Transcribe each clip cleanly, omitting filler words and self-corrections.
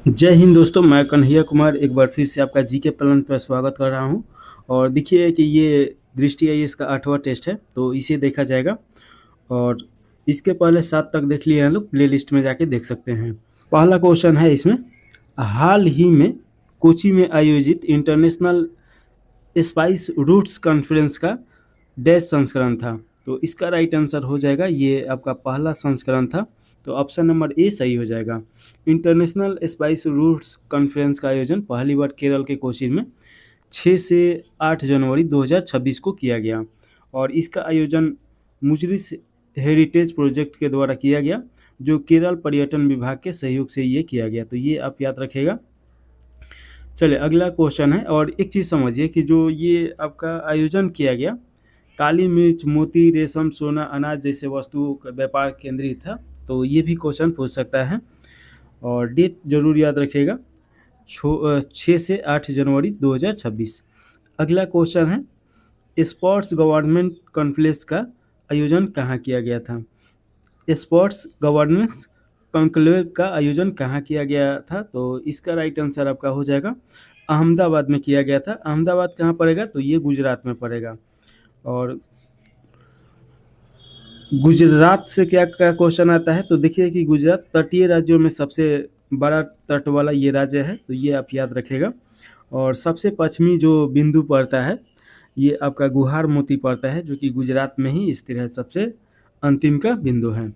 जय हिंद दोस्तों, मैं कन्हैया कुमार एक बार फिर से आपका जीके प्लान पर स्वागत कर रहा हूं। और देखिए कि ये दृष्टि आईएएस का 8वां टेस्ट है, तो इसे देखा जाएगा। और इसके पहले 7 तक देख लिए हैं लोग, प्लेलिस्ट में जाके देख सकते हैं। पहला क्वेश्चन है इसमें, हाल ही में कोची में आयोजित इंटरनेशनल स्पाइस रूट्स कॉन्फ्रेंस का डैश संस्करण था। तो इसका राइट आंसर हो जाएगा, ये आपका पहला संस्करण था, तो ऑप्शन नंबर ए सही हो जाएगा। इंटरनेशनल स्पाइस रूट्स कॉन्फ्रेंस का आयोजन पहली बार केरल के कोचीन में 6 से 8 जनवरी 2026 को किया गया। और इसका आयोजन मुजरिस हेरिटेज प्रोजेक्ट के द्वारा किया गया, जो केरल पर्यटन विभाग के सहयोग से ये किया गया। तो ये आप याद रखेगा। चलिए अगला क्वेश्चन है। और एक चीज़ समझिए कि जो ये आपका आयोजन किया गया, काली मिर्च, मोती, रेशम, सोना, अनाज जैसे वस्तुओं का व्यापार केंद्रित था। तो ये भी क्वेश्चन पूछ सकता है, और डेट जरूर याद रखिएगा, 6 से 8 जनवरी 2026। अगला क्वेश्चन है, स्पोर्ट्स गवर्नमेंट कॉन्फ्रेंस का आयोजन कहाँ किया गया था। स्पोर्ट्स गवर्नेंस कॉन्क्लेव का आयोजन कहाँ किया गया था। तो इसका राइट आंसर आपका हो जाएगा, अहमदाबाद में किया गया था। अहमदाबाद कहाँ पड़ेगा, तो ये गुजरात में पड़ेगा। और गुजरात से क्या क्या क्वेश्चन आता है, तो देखिए कि गुजरात तटीय राज्यों में सबसे बड़ा तट वाला ये राज्य है, तो ये आप याद रखेगा। और सबसे पश्चिमी जो बिंदु पड़ता है, ये आपका गुहार मोती पड़ता है, जो कि गुजरात में ही स्थित है, सबसे अंतिम का बिंदु है।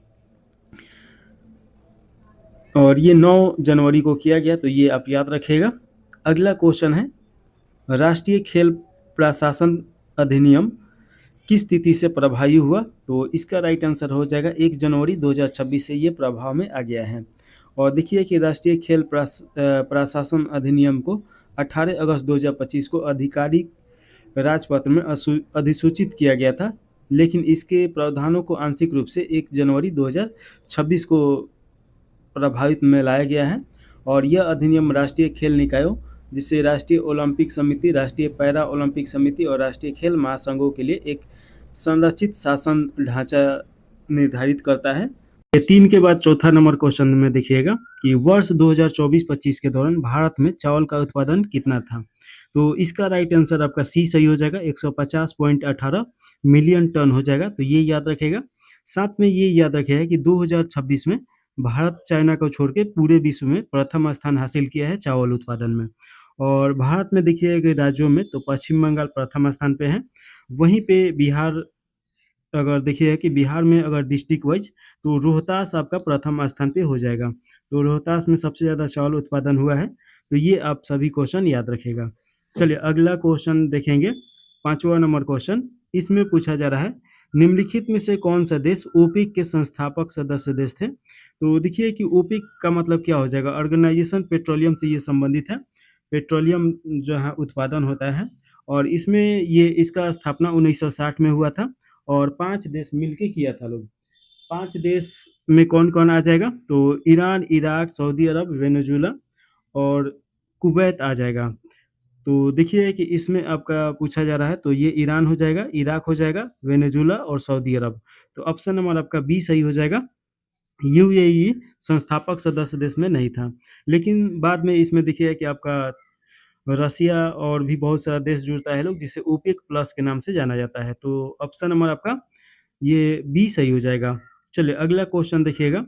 और ये 9 जनवरी को किया गया, तो ये आप याद रखेगा। अगला क्वेश्चन है, राष्ट्रीय खेल प्रशासन अधिनियम किस तिथि से प्रभावी हुआ। तो इसका राइट आंसर हो जाएगा 1 जनवरी 2026 से ये प्रभाव में आ गया है। और देखिए कि राष्ट्रीय खेल प्रशासन अधिनियम को 18 अगस्त 2025 को आधिकारिक राजपत्र में अधिसूचित किया गया था, लेकिन इसके प्रावधानों को आंशिक रूप से 1 जनवरी 2026 को प्रभावित में लाया गया है। और यह अधिनियम राष्ट्रीय खेल निकायों, जिससे राष्ट्रीय ओलंपिक समिति, राष्ट्रीय पैरा ओलंपिक समिति और राष्ट्रीय खेल महासंघों के लिए एक संरचित शासन ढांचा निर्धारित करता है। ये 3 के बाद चौथा नंबर क्वेश्चन में देखिएगा कि वर्ष 2024-25 के दौरान भारत में चावल का उत्पादन कितना था। तो इसका राइट आंसर आपका सी सही हो जाएगा, 150.18 मिलियन टन हो जाएगा। तो ये याद रखेगा। साथ में ये याद रखेगा कि 2026 में भारत चाइना को छोड़ के पूरे विश्व में प्रथम स्थान हासिल किया है चावल उत्पादन में। और भारत में देखिए कि राज्यों में तो पश्चिम बंगाल प्रथम स्थान पे है, वहीं पे बिहार, अगर देखिए कि बिहार में अगर डिस्ट्रिक्ट वाइज, तो रोहतास आपका प्रथम स्थान पे हो जाएगा। तो रोहतास में सबसे ज़्यादा चावल उत्पादन हुआ है। तो ये आप सभी क्वेश्चन याद रखेगा। चलिए अगला क्वेश्चन देखेंगे, 5वां नंबर क्वेश्चन। इसमें पूछा जा रहा है, निम्नलिखित में से कौन सा देश ओपेक के संस्थापक सदस्य देश थे। तो देखिए कि ओपेक का मतलब क्या हो जाएगा, ऑर्गेनाइजेशन पेट्रोलियम से ये संबंधित है, पेट्रोलियम जो है उत्पादन होता है। और इसमें ये इसका स्थापना 1960 में हुआ था, और 5 देश मिलके किया था लोग। 5 देश में कौन-कौन आ जाएगा, तो ईरान, इराक, सऊदी अरब, वेनेजुएला और कुवैत आ जाएगा। तो देखिए कि इसमें आपका पूछा जा रहा है, तो ये ईरान हो जाएगा, इराक हो जाएगा, वेनेजुएला और सऊदी अरब। तो ऑप्शन नंबर आपका बी सही हो जाएगा। यूएई संस्थापक सदस्य देश में नहीं था, लेकिन बाद में इसमें देखिए कि आपका रसिया और भी बहुत सारा देश जुड़ता है लोग, जिसे ओपेक प्लस के नाम से जाना जाता है। तो ऑप्शन नंबर आपका ये बी सही हो जाएगा। चलिए अगला क्वेश्चन देखिएगा,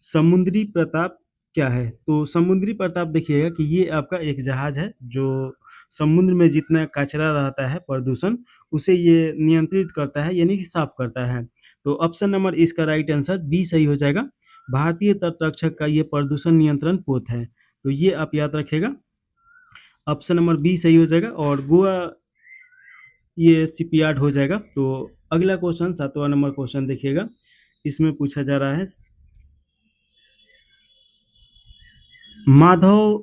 समुद्री प्रताप क्या है। तो समुद्री प्रताप देखिएगा कि ये आपका एक जहाज है, जो समुद्र में जितना कचरा रहता है, प्रदूषण, उसे ये नियंत्रित करता है, यानी कि साफ करता है। तो ऑप्शन नंबर इसका राइट आंसर बी सही हो जाएगा। भारतीय तट रक्षक का ये प्रदूषण नियंत्रण पोत है। तो ये आप याद रखेगा, ऑप्शन नंबर बी सही हो जाएगा। और गोवा ये शिपयार्ड हो जाएगा। तो अगला क्वेश्चन 7वां नंबर क्वेश्चन देखिएगा, इसमें पूछा जा रहा है, माधव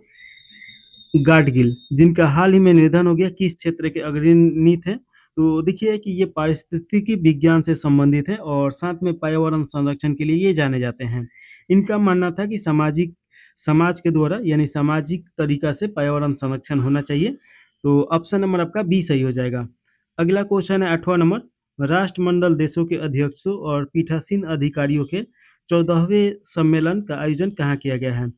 गाडगिल, जिनका हाल ही में निधन हो गया, किस क्षेत्र के अग्रणी थे। तो देखिए कि ये पारिस्थितिकी विज्ञान से संबंधित है, और साथ में पर्यावरण संरक्षण के लिए ये जाने जाते हैं। इनका मानना था कि समाज के द्वारा, यानी सामाजिक तरीका से पर्यावरण संरक्षण होना चाहिए। तो ऑप्शन नंबर आपका बी सही हो जाएगा। अगला क्वेश्चन है 8वां नंबर, राष्ट्रमंडल देशों के अध्यक्षों और पीठासीन अधिकारियों के 14वें सम्मेलन का आयोजन कहाँ किया गया है।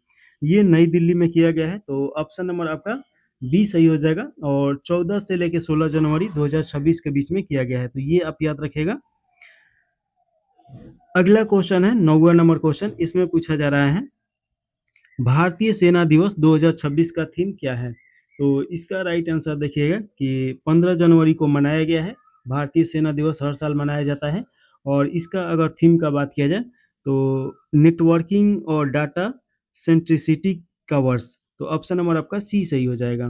ये नई दिल्ली में किया गया है, तो ऑप्शन नंबर आपका बी सही हो जाएगा। और 14 से लेकर 16 जनवरी 2026 के बीच में किया गया है, तो ये आप याद रखिएगा। अगला क्वेश्चन है 9वां नंबर क्वेश्चन, इसमें पूछा जा रहा है भारतीय सेना दिवस 2026 का थीम क्या है। तो इसका राइट आंसर देखिएगा कि 15 जनवरी को मनाया गया है। भारतीय सेना दिवस हर साल मनाया जाता है, और इसका अगर थीम का बात किया जाए तो नेटवर्किंग और डाटा सेंट्रिसिटी का वर्ष। तो ऑप्शन नंबर आपका सी सही हो जाएगा।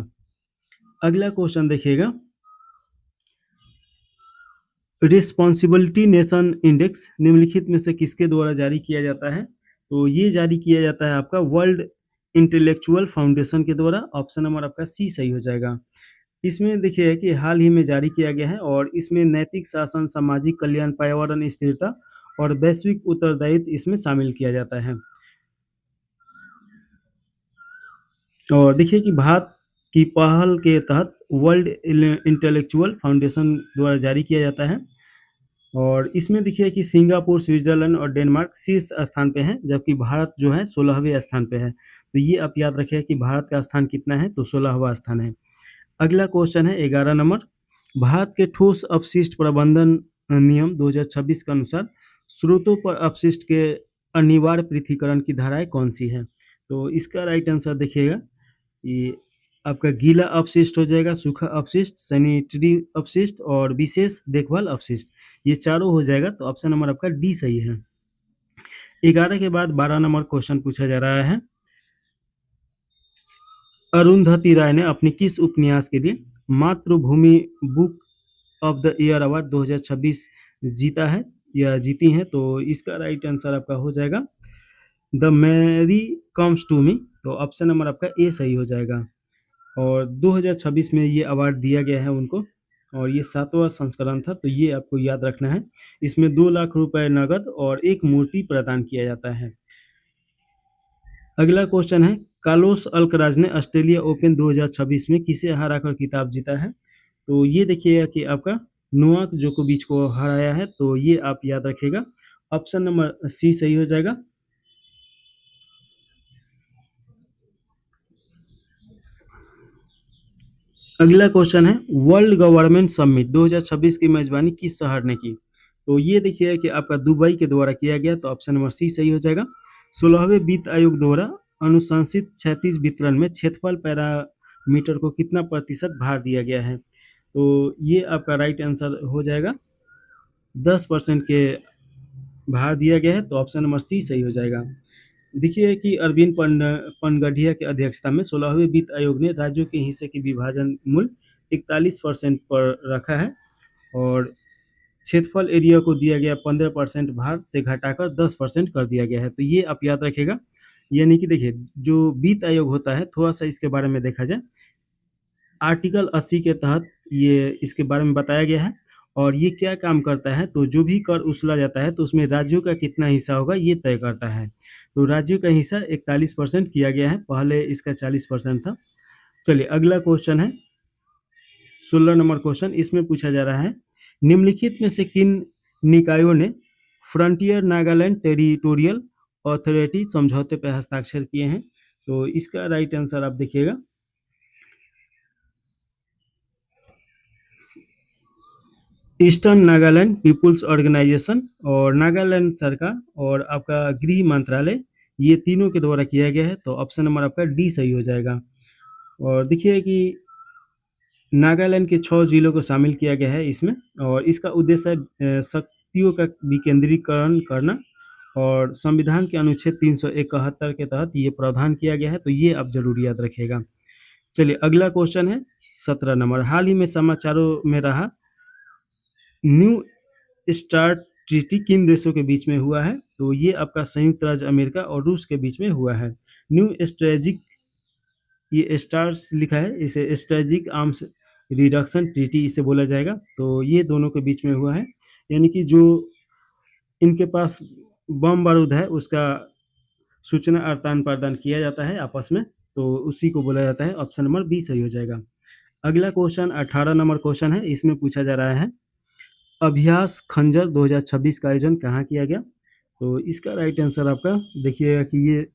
अगला क्वेश्चन देखिएगा, रिस्पॉन्सिबिलिटी नेशन इंडेक्स निम्नलिखित में से किसके द्वारा जारी किया जाता है। तो ये जारी किया जाता है आपका वर्ल्ड इंटेलेक्चुअल फाउंडेशन के द्वारा। ऑप्शन नंबर आपका सी सही हो जाएगा। इसमें देखिए कि हाल ही में जारी किया गया है, और इसमें नैतिक शासन, सामाजिक कल्याण, पर्यावरण स्थिरता और वैश्विक उत्तरदायित्व इसमें शामिल किया जाता है। और देखिए कि भारत की पहल के तहत वर्ल्ड इंटेलेक्चुअल फाउंडेशन द्वारा जारी किया जाता है, और इसमें देखिए कि सिंगापुर, स्विट्जरलैंड और डेनमार्क शीर्ष स्थान पे हैं, जबकि भारत जो है 16वें स्थान पे है। तो ये आप याद रखिए कि भारत का स्थान कितना है, तो 16वां स्थान है। अगला क्वेश्चन है 11 नंबर, भारत के ठोस अपशिष्ट प्रबंधन नियम 2026 के अनुसार स्रोतों पर अपशिष्ट के अनिवार्य पृथक्करण की धाराएं कौन सी है। तो इसका राइट आंसर देखिएगा, ये आपका गीला अपशिष्ट हो जाएगा, सूखा अपशिष्ट, सैनिटरी अपशिष्ट और विशेष देखभाल अपशिष्ट, ये चारों हो जाएगा। तो ऑप्शन नंबर आपका डी सही है। 11 के बाद 12 नंबर क्वेश्चन पूछा जा रहा है, अरुंधति राय ने अपनी किस उपन्यास के लिए मातृभूमि book of the year award 2026 जीता है या जीती हैं। तो इसका राइट आंसर आपका हो जाएगा the Mary comes to me. तो ऑप्शन नंबर आपका ए सही हो जाएगा। और 2026 में ये अवार्ड दिया गया है उनको, और ये 7वां संस्करण था, तो ये आपको याद रखना है। इसमें 2 लाख रुपए नगद और एक मूर्ति प्रदान किया जाता है। अगला क्वेश्चन है, कार्लोस अल्कराज ने ऑस्ट्रेलिया ओपन 2026 में किसे हराकर खिताब जीता है। तो ये देखिएगा कि आपका नोवाक जोकोविच को हराया है, तो ये आप याद रखिएगा। ऑप्शन नंबर सी सही हो जाएगा। अगला क्वेश्चन है, वर्ल्ड गवर्नमेंट समिट 2026 की मेजबानी किस शहर ने की। तो ये देखिए कि आपका दुबई के द्वारा किया गया, तो ऑप्शन नंबर सी सही हो जाएगा। 16वें वित्त आयोग द्वारा अनुशंसित क्षैतिज वितरण में क्षेत्रफल पैरामीटर को कितना प्रतिशत भार दिया गया है। तो ये आपका राइट आंसर हो जाएगा, 10% के भार दिया गया है, तो ऑप्शन नंबर सी सही हो जाएगा। देखिए कि अरविंद पनगढ़िया की अध्यक्षता में 16वें वित्त आयोग ने राज्यों के हिस्से की विभाजन मूल्य 41% पर रखा है, और क्षेत्रफल एरिया को दिया गया 15% भार से घटाकर 10% कर दिया गया है। तो ये आप याद रखेगा। यानी कि देखिए जो वित्त आयोग होता है, थोड़ा सा इसके बारे में देखा जाए, आर्टिकल 80 के तहत ये इसके बारे में बताया गया है, और ये क्या काम करता है, तो जो भी कर उछला जाता है तो उसमें राज्यों का कितना हिस्सा होगा ये तय करता है। तो राज्यों का हिस्सा 41% किया गया है, पहले इसका 40% था। चलिए अगला क्वेश्चन है 16 नंबर क्वेश्चन, इसमें पूछा जा रहा है, निम्नलिखित में से किन निकायों ने फ्रंटियर नागालैंड टेरिटोरियल अथॉरिटी समझौते पर हस्ताक्षर किए हैं। तो इसका राइट आंसर आप देखिएगा, ईस्टर्न नागालैंड पीपुल्स ऑर्गेनाइजेशन और नागालैंड सरकार और आपका गृह मंत्रालय, ये तीनों के द्वारा किया गया है। तो ऑप्शन नंबर आपका डी सही हो जाएगा। और देखिए कि नागालैंड के 6 जिलों को शामिल किया गया है इसमें, और इसका उद्देश्य है शक्तियों का विकेंद्रीकरण करना, और संविधान के अनुच्छेद 371 के तहत ये प्रावधान किया गया है। तो ये आप जरूर याद रखिएगा। चलिए अगला क्वेश्चन है 17 नंबर, हाल ही में समाचारों में रहा न्यू स्टार्ट ट्रीटी किन देशों के बीच में हुआ है। तो ये आपका संयुक्त राज्य अमेरिका और रूस के बीच में हुआ है। न्यू स्ट्रेजिक, ये स्टार्स लिखा है, इसे स्ट्रेजिक आर्म्स रिडक्शन ट्रीटी इसे बोला जाएगा। तो ये दोनों के बीच में हुआ है, यानी कि जो इनके पास बम बारूद है उसका सूचना आदान प्रदान किया जाता है आपस में, तो उसी को बोला जाता है। ऑप्शन नंबर बी सही हो जाएगा। अगला क्वेश्चन 18 नंबर क्वेश्चन है, इसमें पूछा जा रहा है अभ्यास खंजर 2026 का आयोजन कहाँ किया गया। तो इसका राइट आंसर आपका देखिएगा कि ये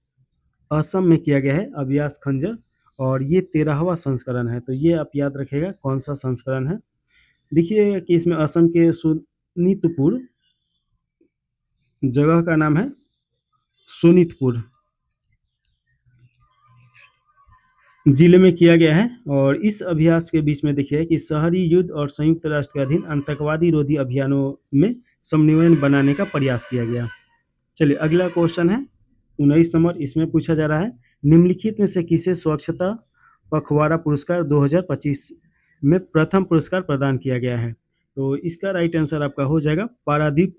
असम में किया गया है अभ्यास खंजर, और ये 13वां संस्करण है। तो ये आप याद रखिएगा कौन सा संस्करण है। देखिए कि इसमें असम के शोनितपुर जगह का नाम है शोनितपुर जिले में किया गया है। और इस अभ्यास के बीच में देखिए कि शहरी युद्ध और संयुक्त राष्ट्र के अधीन आतंकवादी रोधी अभियानों में समन्वय बनाने का प्रयास किया गया। चलिए अगला क्वेश्चन है 19 नंबर। इसमें पूछा जा रहा है निम्नलिखित में से किसे स्वच्छता पखवाड़ा पुरस्कार 2025 में प्रथम पुरस्कार प्रदान किया गया है। तो इसका राइट आंसर आपका हो जाएगा पारादीप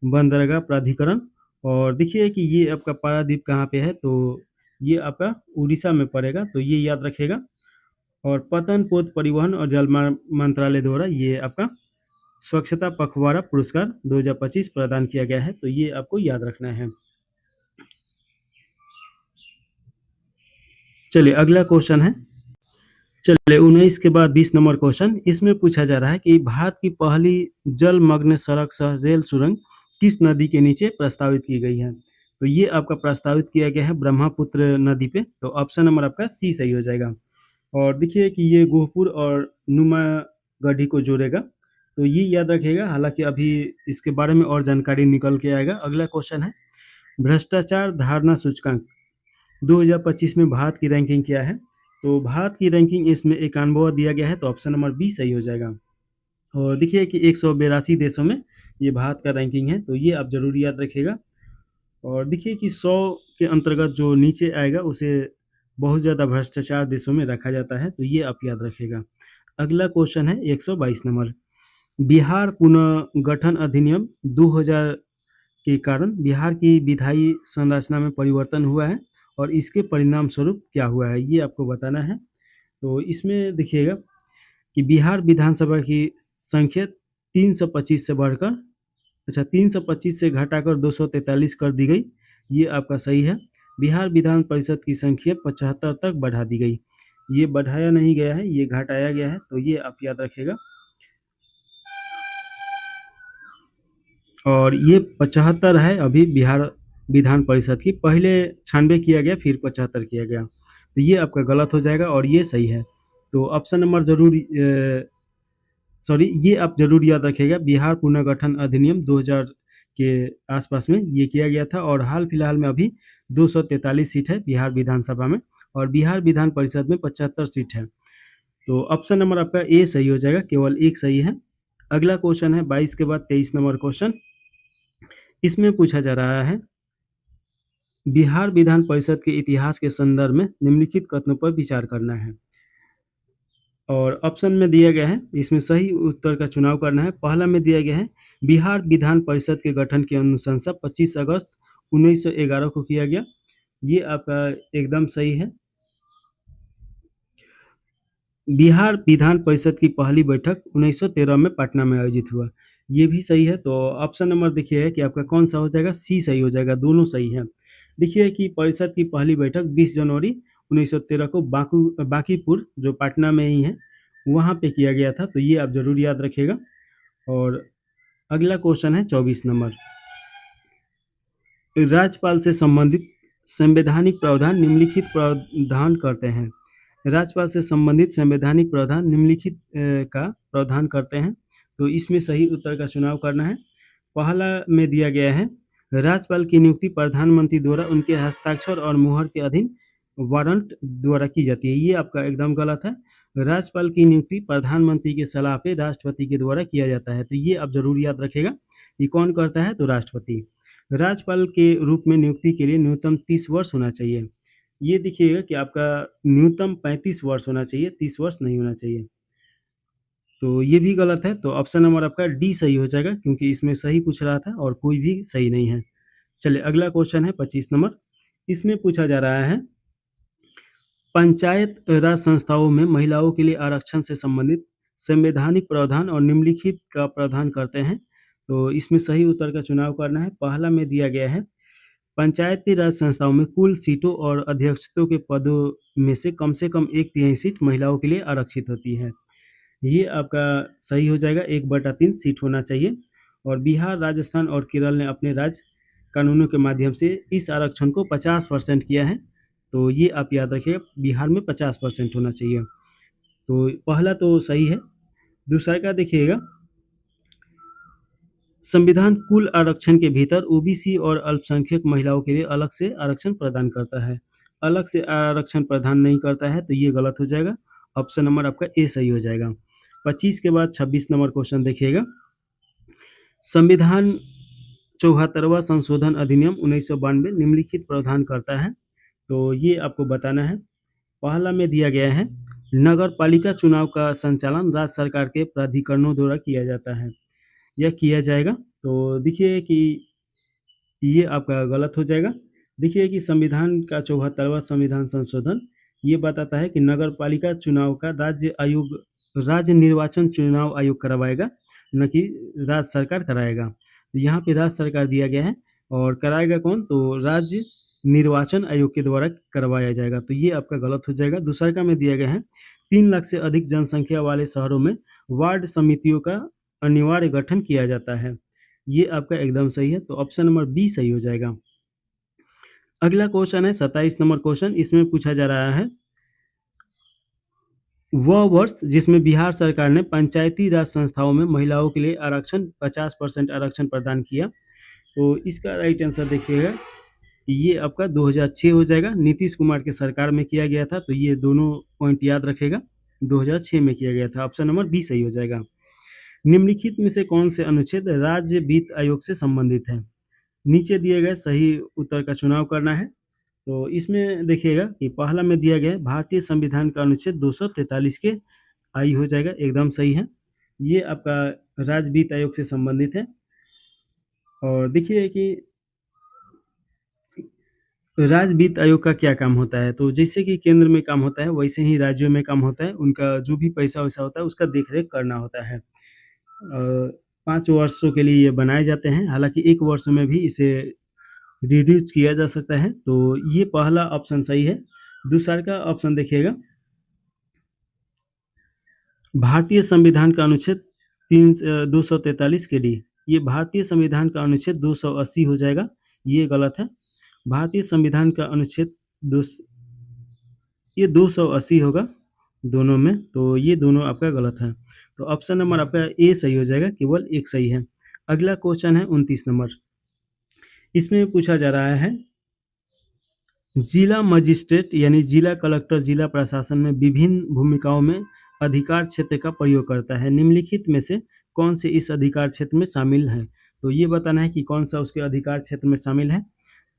बंदरगाह प्राधिकरण। और देखिए कि ये आपका पारादीप कहाँ पे है, तो ये आपका उड़ीसा में पड़ेगा, तो ये याद रखेगा। और पतन पोत परिवहन और जल मंत्रालय द्वारा ये आपका स्वच्छता पखवाड़ा पुरस्कार 2025 प्रदान किया गया है, तो ये आपको याद रखना है। चलिए अगला क्वेश्चन है, चलिए 19 के बाद 20 नंबर क्वेश्चन। इसमें पूछा जा रहा है कि भारत की पहली जलमग्न सड़क सह रेल सुरंग किस नदी के नीचे प्रस्तावित की गई है। तो ये आपका प्रस्तावित किया गया है ब्रह्मपुत्र नदी पे, तो ऑप्शन नंबर आपका सी सही हो जाएगा। और देखिए कि ये गोहपुर और नुमागढ़ी को जोड़ेगा, तो ये याद रखिएगा। हालांकि अभी इसके बारे में और जानकारी निकल के आएगा। अगला क्वेश्चन है भ्रष्टाचार धारणा सूचकांक 2025 में भारत की रैंकिंग क्या है। तो भारत की रैंकिंग इसमें 91वां दिया गया है, तो ऑप्शन नंबर बी सही हो जाएगा। और देखिए कि 182 देशों में ये भारत का रैंकिंग है, तो ये आप जरूर याद रखिएगा। और देखिए कि 100 के अंतर्गत जो नीचे आएगा उसे बहुत ज़्यादा भ्रष्टाचार देशों में रखा जाता है, तो ये आप याद रखिएगा। अगला क्वेश्चन है 122 नंबर। बिहार पुनर्गठन अधिनियम 2000 के कारण बिहार की विधायी संरचना में परिवर्तन हुआ है, और इसके परिणाम स्वरूप क्या हुआ है ये आपको बताना है। तो इसमें देखिएगा कि बिहार विधानसभा की संख्या 325 से बढ़कर 325 से घटाकर 243 कर दी गई, ये आपका सही है। बिहार विधान परिषद की संख्या 75 तक बढ़ा दी गई, ये बढ़ाया नहीं गया है, ये घटाया गया है, तो ये आप याद रखिएगा। और ये 75 है अभी बिहार विधान परिषद की, पहले 96 किया गया फिर 75 किया गया, तो ये आपका गलत हो जाएगा और ये सही है। तो ऑप्शन नंबर जरूर ये आप जरूर याद रखिएगा। बिहार पुनर्गठन अधिनियम 2000 के आसपास में ये किया गया था, और हाल फिलहाल में अभी 243 सीट है बिहार विधानसभा में, और बिहार विधान परिषद में 75 सीट है। तो ऑप्शन नंबर आपका ए सही हो जाएगा, केवल एक सही है। अगला क्वेश्चन है 22 के बाद 23 नंबर क्वेश्चन। इसमें पूछा जा रहा है बिहार विधान परिषद के इतिहास के संदर्भ में निम्नलिखित कथनों पर विचार करना है। और ऑप्शन में दिया गया है, इसमें सही उत्तर का चुनाव करना है। पहला में दिया गया है बिहार विधान परिषद के गठन की अनुशंसा 25 अगस्त 1911 को किया गया, ये आपका एकदम सही है। बिहार विधान परिषद की पहली बैठक 1913 में पटना में आयोजित हुआ, ये भी सही है। तो ऑप्शन नंबर देखिए कि आपका कौन सा हो जाएगा, सी सही हो जाएगा, दोनों सही है। देखिए कि परिषद की पहली बैठक 20 जनवरी 1913 को बांकीपुर जो पटना में ही है वहाँ पे किया गया था, तो ये आप जरूर याद रखिएगा। और अगला क्वेश्चन है 24 नंबर। राज्यपाल से संबंधित संवैधानिक प्रावधान निम्नलिखित प्रावधान करते हैं। राज्यपाल से संबंधित संवैधानिक प्रावधान निम्नलिखित का प्रावधान करते हैं, तो इसमें सही उत्तर का चुनाव करना है। पहला में दिया गया है राज्यपाल की नियुक्ति प्रधानमंत्री द्वारा उनके हस्ताक्षर और मुहर के अधीन वारंट द्वारा की जाती है, ये आपका एकदम गलत है। राज्यपाल की नियुक्ति प्रधानमंत्री के सलाह पे राष्ट्रपति के द्वारा किया जाता है, तो ये आप जरूर याद रखिएगा। ये कौन करता है, तो राष्ट्रपति। राज्यपाल के रूप में नियुक्ति के लिए न्यूनतम 30 वर्ष होना चाहिए। ये देखिएगा कि आपका न्यूनतम 35 वर्ष होना चाहिए, 30 वर्ष नहीं होना चाहिए, तो ये भी गलत है। तो ऑप्शन नंबर आपका डी सही हो जाएगा, क्योंकि इसमें सही पूछ रहा था और कोई भी सही नहीं है। चलिए अगला क्वेश्चन है 25 नंबर। इसमें पूछा जा रहा है पंचायत राज संस्थाओं में महिलाओं के लिए आरक्षण से संबंधित संवैधानिक प्रावधान और निम्नलिखित का प्रावधान करते हैं, तो इसमें सही उत्तर का चुनाव करना है। पहला में दिया गया है पंचायती राज संस्थाओं में कुल सीटों और अध्यक्षों के पदों में से कम 1/3 सीट महिलाओं के लिए आरक्षित होती है, ये आपका सही हो जाएगा। 1/3 सीट होना चाहिए। और बिहार, राजस्थान और केरल ने अपने राज्य कानूनों के माध्यम से इस आरक्षण को 50% किया है, तो ये आप याद रखिएगा, बिहार में 50% होना चाहिए। तो पहला तो सही है। दूसरा का देखिएगा, संविधान कुल आरक्षण के भीतर ओबीसी और अल्पसंख्यक महिलाओं के लिए अलग से आरक्षण प्रदान करता है। अलग से आरक्षण प्रदान नहीं करता है, तो ये गलत हो जाएगा। ऑप्शन नंबर आपका ए सही हो जाएगा। 25 के बाद 26 नंबर क्वेश्चन देखिएगा, संविधान 74वां संशोधन अधिनियम 1992 निम्नलिखित प्रावधान करता है। तो ये आपको बताना है। पहला में दिया गया है, नगर पालिका चुनाव का संचालन राज्य सरकार के प्राधिकरणों द्वारा किया जाता है या किया जाएगा। तो देखिए कि ये आपका गलत हो जाएगा। देखिए कि संविधान का 74वां संविधान संशोधन ये बताता है कि नगर पालिका चुनाव का राज्य निर्वाचन चुनाव आयोग करवाएगा, न कि राज्य सरकार कराएगा। तो यहाँ पे राज्य सरकार दिया गया है, और कराएगा कौन, तो राज्य निर्वाचन आयोग के द्वारा करवाया जाएगा। तो ये आपका गलत हो जाएगा। दूसरा का में दिया गया है, 3 लाख से अधिक जनसंख्या वाले शहरों में वार्ड समितियों का अनिवार्य गठन किया जाता है। ये आपका एकदम सही है। तो ऑप्शन नंबर बी सही हो जाएगा। अगला क्वेश्चन है 27 नंबर क्वेश्चन। इसमें पूछा जा रहा है, वह वर्ष जिसमें बिहार सरकार ने पंचायती राज संस्थाओं में महिलाओं के लिए आरक्षण 50% आरक्षण प्रदान किया। तो इसका राइट आंसर देखिएगा, ये आपका 2006 हो जाएगा। नीतीश कुमार के सरकार में किया गया था। तो ये दोनों पॉइंट याद रखेगा, 2006 में किया गया था। ऑप्शन नंबर बी सही हो जाएगा। निम्नलिखित में से कौन से अनुच्छेद राज्य वित्त आयोग से संबंधित है? नीचे दिए गए सही उत्तर का चुनाव करना है। तो इसमें देखिएगा कि पहला में दिया गया है, भारतीय संविधान का अनुच्छेद 243 के आई हो जाएगा, एकदम सही है। ये आपका राज्य वित्त आयोग से संबंधित है। और देखिए कि राज्य वित्त आयोग का क्या काम होता है, तो जैसे कि केंद्र में काम होता है वैसे ही राज्यों में काम होता है। उनका जो भी पैसा वैसा होता है उसका देखरेख करना होता है। 5 वर्षों के लिए ये बनाए जाते हैं, हालांकि 1 वर्ष में भी इसे रिड्यूस किया जा सकता है। तो ये पहला ऑप्शन सही है। दूसरा का ऑप्शन देखिएगा, भारतीय संविधान का अनुच्छेद 243 के लिए, ये भारतीय संविधान का अनुच्छेद 280 हो जाएगा, ये गलत है। भारतीय संविधान का अनुच्छेद ये 280 होगा दोनों में, तो ये दोनों आपका गलत है। तो ऑप्शन नंबर आपका ए सही हो जाएगा, केवल एक सही है। अगला क्वेश्चन है 29 नंबर। इसमें पूछा जा रहा है, जिला मजिस्ट्रेट यानी जिला कलेक्टर जिला प्रशासन में विभिन्न भूमिकाओं में अधिकार क्षेत्र का प्रयोग करता है। निम्नलिखित में से कौन से इस अधिकार क्षेत्र में शामिल है? तो ये बताना है कि कौन सा उसके अधिकार क्षेत्र में शामिल है।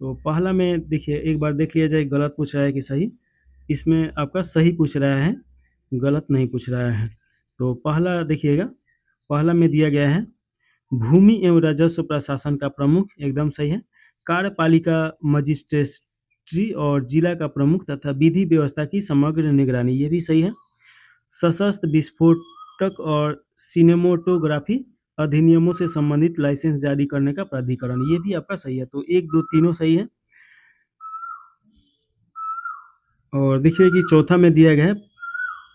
तो पहला में देखिए, एक बार देख लिया जाए गलत पूछ रहा है कि सही। इसमें आपका सही पूछ रहा है, गलत नहीं पूछ रहा है। तो पहला देखिएगा, पहला में दिया गया है, भूमि एवं राजस्व प्रशासन का प्रमुख, एकदम सही है। कार्यपालिका मजिस्ट्रेट्री और जिला का प्रमुख तथा विधि व्यवस्था की समग्र निगरानी, ये भी सही है। सशस्त्र विस्फोटक और सिनेमोटोग्राफी अधिनियमों से संबंधित लाइसेंस जारी करने का प्राधिकरण, ये भी आपका सही है। तो 1 2 तीनों सही है। और देखिए कि चौथा में दिया गया है,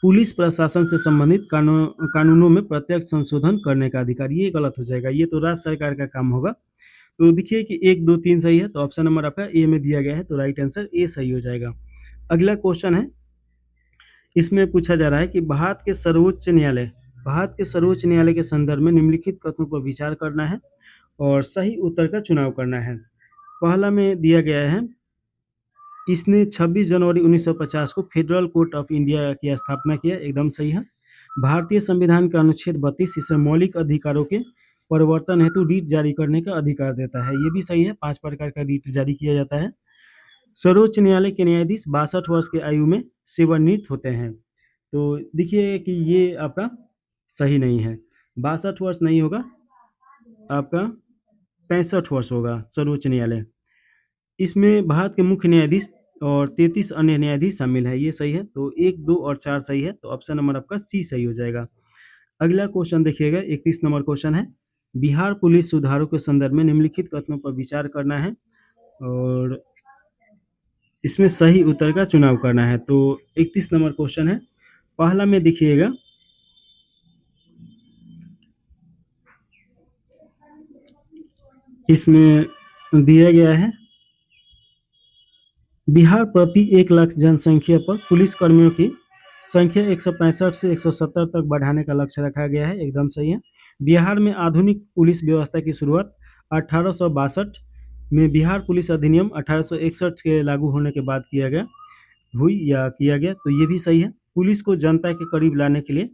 पुलिस प्रशासन से संबंधित कानूनों में प्रत्यक्ष संशोधन करने का अधिकार, ये गलत हो जाएगा, ये तो राज्य सरकार का काम होगा। तो देखिए कि 1 2 3 सही है। तो ऑप्शन नंबर आपका ए में दिया गया है, तो राइट आंसर ए सही हो जाएगा। अगला क्वेश्चन है, इसमें पूछा जा रहा है कि भारत के सर्वोच्च न्यायालय के संदर्भ में निम्नलिखित कथनों पर विचार करना है और सही उत्तर का चुनाव करना है। पहला में दिया गया है, इसने 26 जनवरी 1950 को फेडरल कोर्ट ऑफ इंडिया की स्थापना किया, एकदम सही है। भारतीय संविधान का अनुच्छेद 32 इसे मौलिक अधिकारों के परिवर्तन हेतु रीट जारी करने का अधिकार देता है, ये भी सही है। 5 प्रकार का रीट जारी किया जाता है। सर्वोच्च न्यायालय के न्यायाधीश 62 वर्ष की आयु में सेवानिवृत्त होते हैं। तो देखिए कि ये आपका सही नहीं है, 62 वर्ष नहीं होगा, आपका 65 वर्ष होगा सर्वोच्च न्यायालय। इसमें भारत के मुख्य न्यायाधीश और 33 अन्य न्यायाधीश शामिल है, ये सही है। तो 1 2 और 4 सही है। तो ऑप्शन नंबर आपका सी सही हो जाएगा। अगला क्वेश्चन देखिएगा, 31 नंबर क्वेश्चन है, बिहार पुलिस सुधारों के संदर्भ में निम्नलिखित कथनों पर विचार करना है और इसमें सही उत्तर का चुनाव करना है। तो 31 नंबर क्वेश्चन है, पहला में देखिएगा, इसमें दिया गया है बिहार प्रति 1 लाख जनसंख्या पर पुलिस कर्मियों की संख्या 165 से 170 तक बढ़ाने का लक्ष्य रखा गया है, एकदम सही है। बिहार में आधुनिक पुलिस व्यवस्था की शुरुआत 1862 में बिहार पुलिस अधिनियम 1861 के लागू होने के बाद किया गया, तो ये भी सही है। पुलिस को जनता के करीब लाने के लिए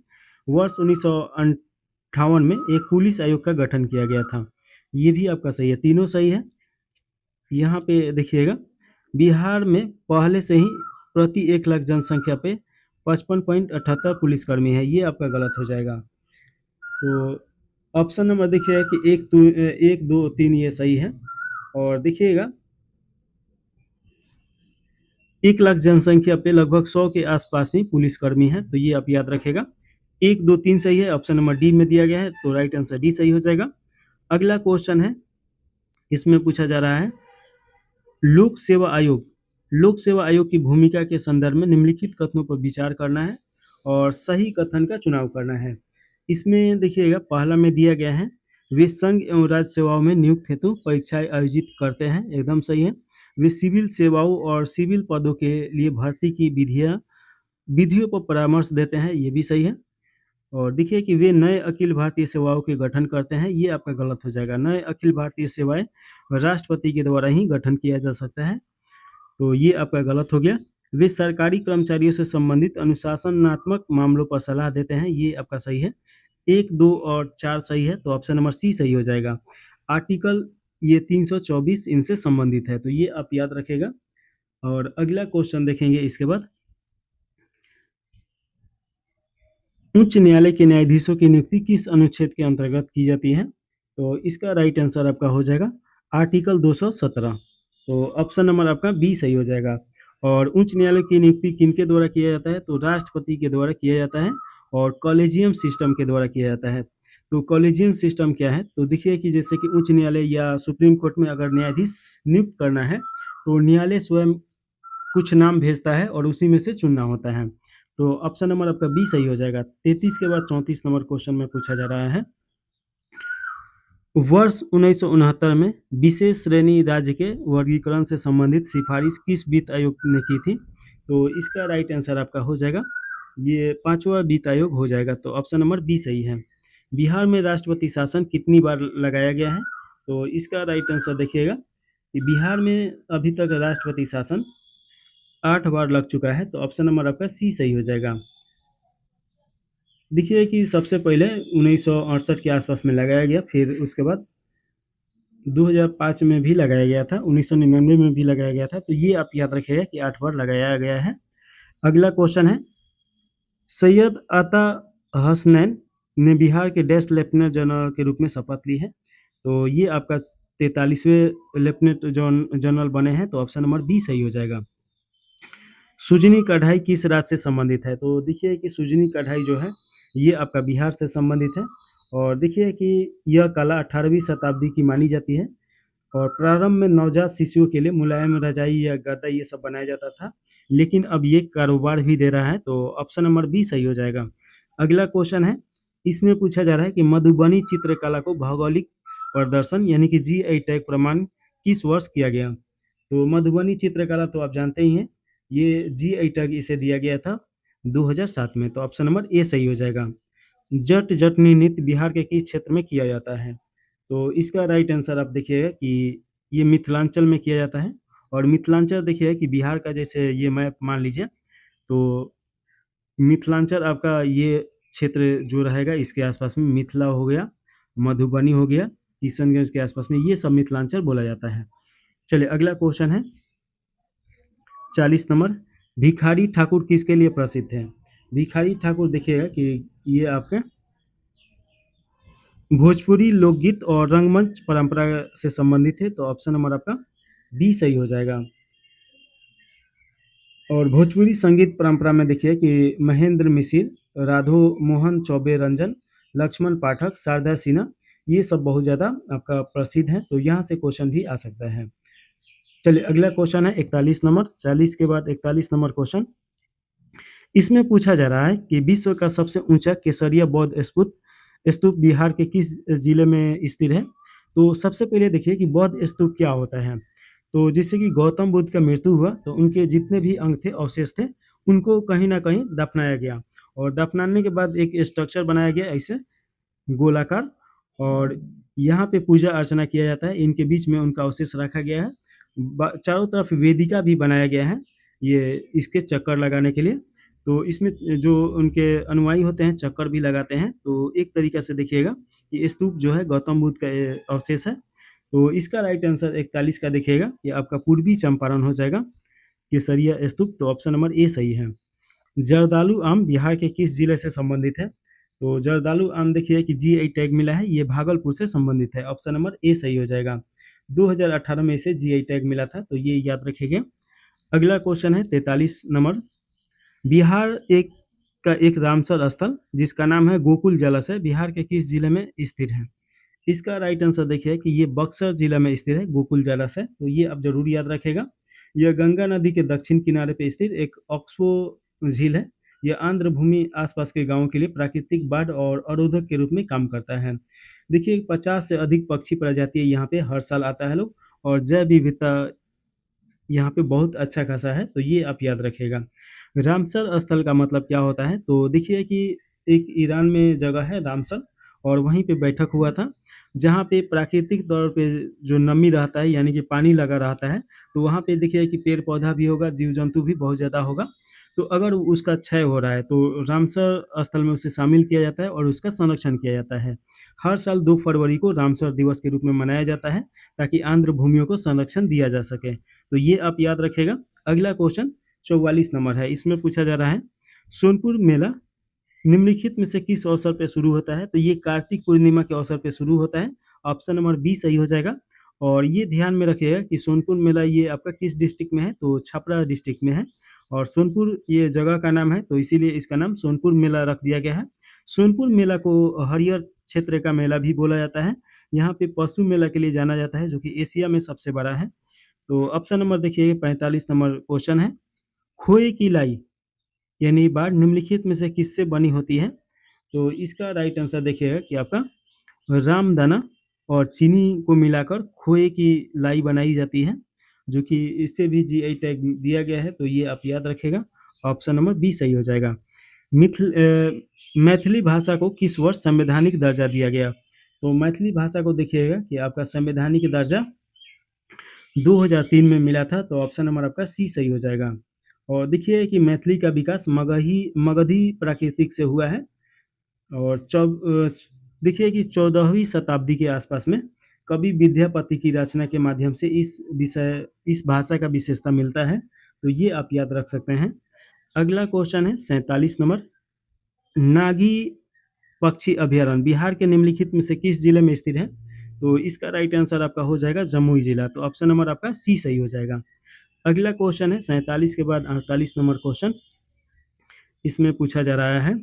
वर्ष 1958 में एक पुलिस आयोग का गठन किया गया था, ये भी आपका सही है, तीनों सही है। यहाँ पे देखिएगा, बिहार में पहले से ही प्रति 1 लाख जनसंख्या पे 55.78 पुलिसकर्मी है, ये आपका गलत हो जाएगा। तो ऑप्शन नंबर देखिएगा कि 1, 2, 3 ये सही है। और देखिएगा 1 लाख जनसंख्या पे लगभग 100 के आसपास ही पुलिसकर्मी है, तो ये आप याद रखेगा। 1, 2, 3 सही है, ऑप्शन नंबर डी में दिया गया है, तो राइट आंसर डी सही हो जाएगा। अगला क्वेश्चन है, इसमें पूछा जा रहा है लोक सेवा आयोग। लोक सेवा आयोग की भूमिका के संदर्भ में निम्नलिखित कथनों पर विचार करना है और सही कथन का चुनाव करना है। इसमें देखिएगा पहला में दिया गया है वे संघ एवं राज्य सेवाओं में नियुक्त हेतु परीक्षाएं आयोजित करते हैं, एकदम सही है। वे सिविल सेवाओं और सिविल पदों के लिए भर्ती की विधियों पर परामर्श देते हैं, ये भी सही है। और देखिए कि वे नए अखिल भारतीय सेवाओं के गठन करते हैं, ये आपका गलत हो जाएगा। नए अखिल भारतीय सेवाएं राष्ट्रपति के द्वारा ही गठन किया जा सकता है, तो ये आपका गलत हो गया। वे सरकारी कर्मचारियों से संबंधित अनुशासनात्मक मामलों पर सलाह देते हैं, ये आपका सही है। 1, 2 और 4 सही है, तो ऑप्शन नंबर सी सही हो जाएगा। आर्टिकल ये 324 इनसे संबंधित है, तो ये आप याद रखेगा। और अगला क्वेश्चन देखेंगे इसके बाद, उच्च न्यायालय के न्यायाधीशों की नियुक्ति किस अनुच्छेद के अंतर्गत की जाती है? तो इसका राइट आंसर आपका हो जाएगा आर्टिकल 217, तो ऑप्शन नंबर आपका बी सही हो जाएगा। और उच्च न्यायालय की नियुक्ति किनके द्वारा किया जाता है? तो राष्ट्रपति के द्वारा किया जाता है और कॉलेजियम सिस्टम के द्वारा किया जाता है। तो कॉलेजियम सिस्टम क्या है? तो देखिए कि जैसे कि उच्च न्यायालय या सुप्रीम कोर्ट में अगर न्यायाधीश नियुक्त करना है तो न्यायालय स्वयं कुछ नाम भेजता है और उसी में से चुनना होता है, तो ऑप्शन नंबर आपका बी सही हो जाएगा। 33 के बाद 34 नंबर क्वेश्चन में पूछा जा रहा है, वर्ष 1969 में विशेष श्रेणी राज्य के वर्गीकरण से संबंधित सिफारिश किस वित्त आयोग ने की थी? तो इसका राइट आंसर आपका हो जाएगा, ये 5वां वित्त आयोग हो जाएगा, तो ऑप्शन नंबर बी सही है। बिहार में राष्ट्रपति शासन कितनी बार लगाया गया है? तो इसका राइट आंसर देखिएगा कि बिहार में अभी तक राष्ट्रपति शासन 8 बार लग चुका है, तो ऑप्शन नंबर आपका सी सही हो जाएगा। देखिए कि सबसे पहले 1968 के आसपास में लगाया गया, फिर उसके बाद 2005 में भी लगाया गया था, 1999 में भी लगाया गया था, तो ये आप याद रखिएगा कि 8 बार लगाया गया है। अगला क्वेश्चन है, सैयद अता हसनैन ने बिहार के डैश लेफ्टिनेंट जनरल के रूप में शपथ ली है, तो ये आपका 43वें लेफ्टिनेंट जनरल बने हैं, तो ऑप्शन नंबर बी सही हो जाएगा। सुजनी कढ़ाई किस राज्य से संबंधित है? तो देखिए कि सुजनी कढ़ाई जो है ये आपका बिहार से संबंधित है, और देखिए कि यह कला 18वीं शताब्दी की मानी जाती है, और प्रारंभ में नवजात शिशुओं के लिए मुलायम रजाई या गद्दा ये सब बनाया जाता था, लेकिन अब ये कारोबार भी दे रहा है, तो ऑप्शन नंबर बी सही हो जाएगा। अगला क्वेश्चन है, इसमें पूछा जा रहा है कि मधुबनी चित्रकला को भौगोलिक प्रदर्शन यानी कि जीआई टैग प्रमाण किस वर्ष किया गया? तो मधुबनी चित्रकला तो आप जानते ही हैं, ये जीआई टैग इसे दिया गया था 2007 में, तो ऑप्शन नंबर ए सही हो जाएगा। जट जटनी नृत्य बिहार के किस क्षेत्र में किया जाता है? तो इसका राइट आंसर आप देखिएगा कि ये मिथिलांचल में किया जाता है, और मिथिलांचल देखिए कि बिहार का जैसे ये मैप मान लीजिए, तो मिथिलांचल आपका ये क्षेत्र जो रहेगा इसके आसपास में मिथिला हो गया, मधुबनी हो गया, किशनगंज के आसपास में, ये सब मिथिलांचल बोला जाता है। चलिए अगला क्वेश्चन है 40 नंबर, भिखारी ठाकुर किसके लिए प्रसिद्ध है? भिखारी ठाकुर देखिएगा कि ये आपके भोजपुरी लोकगीत और रंगमंच परंपरा से संबंधित है, तो ऑप्शन नंबर आपका बी सही हो जाएगा। और भोजपुरी संगीत परंपरा में देखिए कि महेंद्र मिसिर, राधो मोहन चौबे रंजन, लक्ष्मण पाठक, शारदा सिन्हा, ये सब बहुत ज़्यादा आपका प्रसिद्ध है, तो यहाँ से क्वेश्चन भी आ सकता है। चलिए अगला क्वेश्चन है 41 नंबर, 40 के बाद 41 नंबर क्वेश्चन, इसमें पूछा जा रहा है कि विश्व का सबसे ऊंचा केसरिया बौद्ध स्तूप बिहार के किस जिले में स्थित है? तो सबसे पहले देखिए कि बौद्ध स्तूप क्या होता है। तो जिससे कि गौतम बुद्ध का मृत्यु हुआ तो उनके जितने भी अंग थे, अवशेष थे, उनको कहीं न कहीं दफनाया गया और दफनाने के बाद एक स्ट्रक्चर बनाया गया ऐसे गोलाकार, और यहाँ पे पूजा अर्चना किया जाता है। इनके बीच में उनका अवशेष रखा गया है। चारों तरफ वेदिका भी बनाया गया है ये इसके चक्कर लगाने के लिए। तो इसमें जो उनके अनुयायी होते हैं चक्कर भी लगाते हैं। तो एक तरीका से देखिएगा ये स्तूप जो है गौतम बुद्ध का अवशेष है। तो इसका राइट आंसर 41 का देखिएगा ये आपका पूर्वी चंपारण हो जाएगा, केसरिया स्तूप। तो ऑप्शन नंबर ए सही है। जर्दालू आम बिहार के किस जिले से संबंधित है? तो जर्दालू आम देखिए कि जीआई टैग मिला है, ये भागलपुर से संबंधित है। ऑप्शन नंबर ए सही हो जाएगा। 2018 में इसे जीआई टैग मिला था, तो ये याद रखिएगा। अगला क्वेश्चन है 43 नंबर। बिहार का एक रामसर स्थल जिसका नाम है गोकुल जलाशय बिहार के किस जिले में स्थित है? इसका राइट आंसर देखिए कि ये बक्सर जिला में स्थित है गोकुल जलाशय। तो ये आप जरूर याद रखेगा। यह गंगा नदी के दक्षिण किनारे पे स्थित एक ऑक्सबो झील है। यह आंध्र भूमि आसपास के गांवों के लिए प्राकृतिक बाढ़ और अवरोधक के रूप में काम करता है। देखिए 50 से अधिक पक्षी प्रजाति यहाँ पे हर साल आता है लोग, और जैव विविधता यहाँ पे बहुत अच्छा खासा है। तो ये आप याद रखिएगा। रामसर स्थल का मतलब क्या होता है? तो देखिए कि एक ईरान में जगह है रामसर, और वहीं पे बैठक हुआ था जहाँ पे प्राकृतिक तौर पे जो नमी रहता है यानी कि पानी लगा रहता है। तो वहाँ पे देखिए कि पेड़ पौधा भी होगा, जीव जंतु भी बहुत ज़्यादा होगा। तो अगर उसका क्षय हो रहा है तो रामसर स्थल में उसे शामिल किया जाता है और उसका संरक्षण किया जाता है। हर साल 2 फरवरी को रामसर दिवस के रूप में मनाया जाता है ताकि आंध्र भूमियों को संरक्षण दिया जा सके। तो ये आप याद रखिएगा। अगला क्वेश्चन 44 नंबर है। इसमें पूछा जा रहा है सोनपुर मेला निम्नलिखित में से किस अवसर पे शुरू होता है? तो ये कार्तिक पूर्णिमा के अवसर पे शुरू होता है। ऑप्शन नंबर बी सही हो जाएगा। और ये ध्यान में रखिएगा कि सोनपुर मेला ये आपका किस डिस्ट्रिक्ट में है? तो छपरा डिस्ट्रिक्ट में है, और सोनपुर ये जगह का नाम है तो इसीलिए इसका नाम सोनपुर मेला रख दिया गया है। सोनपुर मेला को हरियर क्षेत्र का मेला भी बोला जाता है। यहाँ पे पशु मेला के लिए जाना जाता है जो कि एशिया में सबसे बड़ा है। तो ऑप्शन नंबर देखिए 45 नंबर क्वेश्चन है। खोए की लाई यानी बाढ़ निम्नलिखित में से किससे बनी होती है? तो इसका राइट आंसर देखिएगा कि आपका रामदाना और चीनी को मिलाकर खोए की लाई बनाई जाती है, जो कि इससे भी जीआई टैग दिया गया है। तो ये आप याद रखेगा। ऑप्शन नंबर बी सही हो जाएगा। मैथिली भाषा को किस वर्ष संवैधानिक दर्जा दिया गया? तो मैथिली भाषा को देखिएगा कि आपका संवैधानिक दर्जा 2003 में मिला था। तो ऑप्शन नंबर आपका सी सही हो जाएगा। और देखिए कि मैथिली का विकास मगधी प्राकृतिक से हुआ है। और देखिए कि 14वीं शताब्दी के आसपास में कवि विद्यापति की रचना के माध्यम से इस भाषा का विशेषता मिलता है। तो ये आप याद रख सकते हैं। अगला क्वेश्चन है 47 नंबर। नागी पक्षी अभयारण्य बिहार के निम्नलिखित में से किस जिले में स्थित है? तो इसका राइट आंसर आपका हो जाएगा जमुई जिला। तो ऑप्शन नंबर आपका सी सही हो जाएगा। अगला क्वेश्चन है 47 के बाद 48 नंबर क्वेश्चन। इसमें पूछा जा रहा है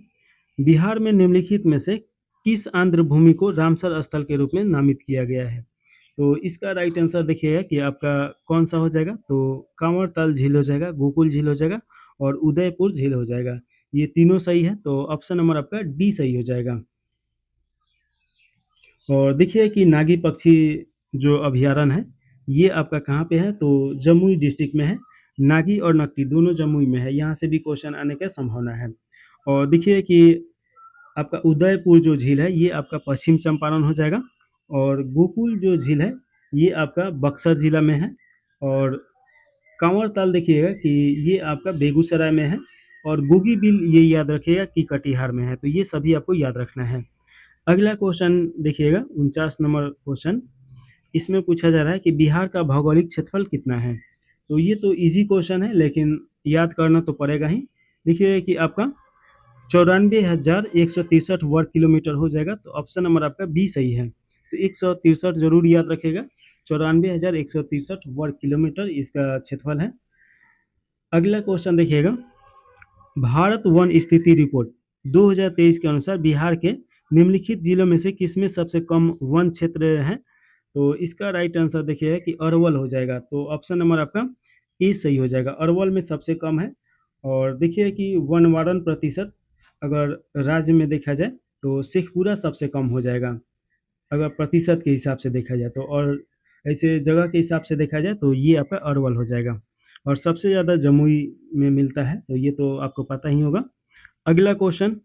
बिहार में निम्नलिखित में से किस आंध्र भूमि को रामसर स्थल के रूप में नामित किया गया है? तो इसका राइट आंसर देखिएगा कि आपका कौन सा हो जाएगा। तो कांवरताल झील हो जाएगा, गोकुल झील हो जाएगा और उदयपुर झील हो जाएगा। ये तीनों सही है। तो ऑप्शन नंबर आपका डी सही हो जाएगा। और देखिए कि नागी पक्षी जो अभयारण्य है ये आपका कहाँ पे है? तो जमुई डिस्ट्रिक्ट में है। नागी और नकटी दोनों जमुई में है। यहाँ से भी क्वेश्चन आने का संभावना है। और देखिए कि आपका उदयपुर जो झील है ये आपका पश्चिम चंपारण हो जाएगा, और गोकुल जो झील है ये आपका बक्सर जिला में है, और कांवरताल देखिएगा कि ये आपका बेगूसराय में है, और बोगीबिल ये याद रखिएगा कि कटिहार में है। तो ये सभी आपको याद रखना है। अगला क्वेश्चन देखिएगा 49 नंबर क्वेश्चन। इसमें पूछा जा रहा है कि बिहार का भौगोलिक क्षेत्रफल कितना है? तो ये तो इजी क्वेश्चन है लेकिन याद करना तो पड़ेगा ही। देखिए कि आपका 94,163 वर्ग किलोमीटर हो जाएगा। तो ऑप्शन नंबर आपका बी सही है। तो 163 जरूर याद रखेगा। 94,163 वर्ग किलोमीटर इसका क्षेत्रफल है। अगला क्वेश्चन देखिएगा भारत वन स्थिति रिपोर्ट 2023 के अनुसार बिहार के निम्नलिखित जिलों में से किसमें सबसे कम वन क्षेत्र है? तो इसका राइट आंसर देखिए कि अरवल हो जाएगा। तो ऑप्शन नंबर आपका ए सही हो जाएगा। अरवल में सबसे कम है। और देखिए कि वनवारण प्रतिशत अगर राज्य में देखा जाए तो शेखपुरा सबसे कम हो जाएगा अगर प्रतिशत के हिसाब से देखा जाए तो। और ऐसे जगह के हिसाब से देखा जाए तो ये आपका अरवल हो जाएगा। और सबसे ज़्यादा जमुई में मिलता है, तो ये तो आपको पता ही होगा। अगला क्वेश्चन,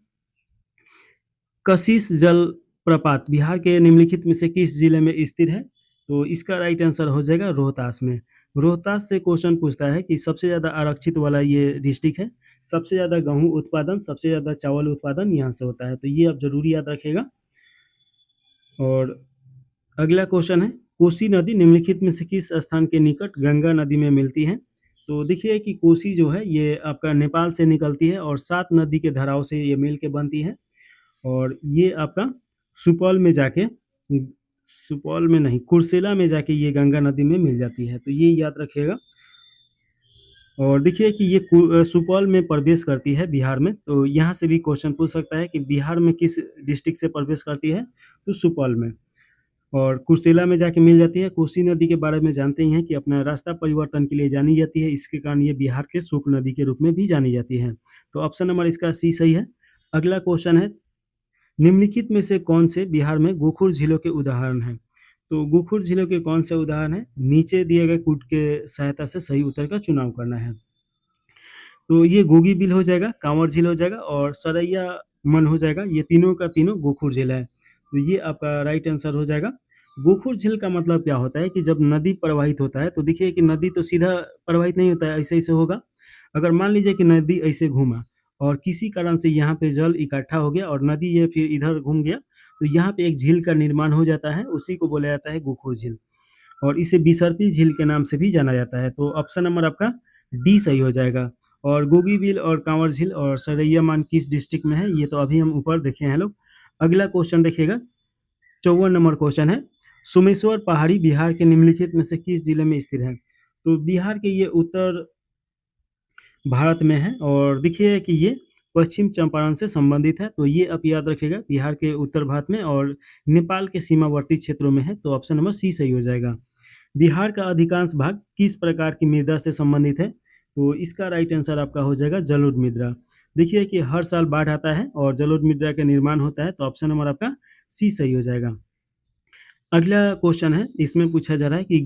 कशिश जल प्रपात बिहार के निम्नलिखित में से किस जिले में स्थित है? तो इसका राइट आंसर हो जाएगा रोहतास में। रोहतास से क्वेश्चन पूछता है कि सबसे ज़्यादा आरक्षित वाला ये डिस्ट्रिक्ट है, सबसे ज़्यादा गेहूँ उत्पादन, सबसे ज़्यादा चावल उत्पादन यहाँ से होता है, तो ये आप जरूरी याद रखिएगा। और अगला क्वेश्चन है, कोसी नदी निम्नलिखित में से किस स्थान के निकट गंगा नदी में मिलती है? तो देखिए कि कोसी जो है ये आपका नेपाल से निकलती है और 7 नदी के धाराओं से ये मिल के बनती है। और ये आपका सुपौल में जाके, सुपौल में नहीं, कुर्सेला में जाके ये गंगा नदी में मिल जाती है, तो ये याद रखिएगा। और देखिए कि ये सुपौल में प्रवेश करती है बिहार में, तो यहाँ से भी क्वेश्चन पूछ सकता है कि बिहार में किस डिस्ट्रिक्ट से प्रवेश करती है? तो सुपौल में। और कुर्सेला में जाके मिल जाती है। कोसी नदी के बारे में जानते ही हैं कि अपना रास्ता परिवर्तन के लिए जानी जाती है, इसके कारण ये बिहार के शोक नदी के रूप में भी जानी जाती है। तो ऑप्शन नंबर इसका सी सही है। अगला क्वेश्चन है, निम्नलिखित में से कौन से बिहार में गोखुर झीलों के उदाहरण हैं? तो गोखुर झीलों के कौन से उदाहरण हैं? नीचे दिए गए कूट के सहायता से सही उत्तर का चुनाव करना है। तो ये गोगी बिल हो जाएगा, कांवर झील हो जाएगा और सरैया मन हो जाएगा। ये तीनों का तीनों गोखुर झील है, तो ये आपका राइट आंसर हो जाएगा। गोखुर झील का मतलब क्या होता है कि जब नदी प्रवाहित होता है तो देखिए कि नदी तो सीधा प्रवाहित नहीं होता है, ऐसे ऐसे होगा। अगर मान लीजिए कि नदी ऐसे घूमा और किसी कारण से यहाँ पे जल इकट्ठा हो गया और नदी ये फिर इधर घूम गया, तो यहाँ पे एक झील का निर्माण हो जाता है, उसी को बोला जाता है गोखुर झील। और इसे बिसरपी झील के नाम से भी जाना जाता है। तो ऑप्शन नंबर आपका डी सही हो जाएगा। और गोगी बिल और कांवर झील और सरैया मान किस डिस्ट्रिक्ट में है, ये तो अभी हम ऊपर देखे हैं लोग। अगला क्वेश्चन देखिएगा, 54 नंबर क्वेश्चन है, सोमेश्वर पहाड़ी बिहार के निम्नलिखित में से किस जिले में स्थित है? तो बिहार के ये उत्तर भारत में है और देखिए कि ये पश्चिम चंपारण से संबंधित है, तो ये आप याद रखिएगा, बिहार के उत्तर भारत में और नेपाल के सीमावर्ती क्षेत्रों में है, तो ऑप्शन नंबर सी सही हो जाएगा। बिहार का अधिकांश भाग किस प्रकार की मृदा से संबंधित है? तो इसका राइट आंसर आपका हो जाएगा जलोढ़ मृदा। देखिए कि हर साल बाढ़ आता है और जलोढ़ मृदा का निर्माण होता है, तो ऑप्शन नंबर आपका सी सही हो जाएगा। अगला क्वेश्चन है, इसमें पूछा जा रहा है कि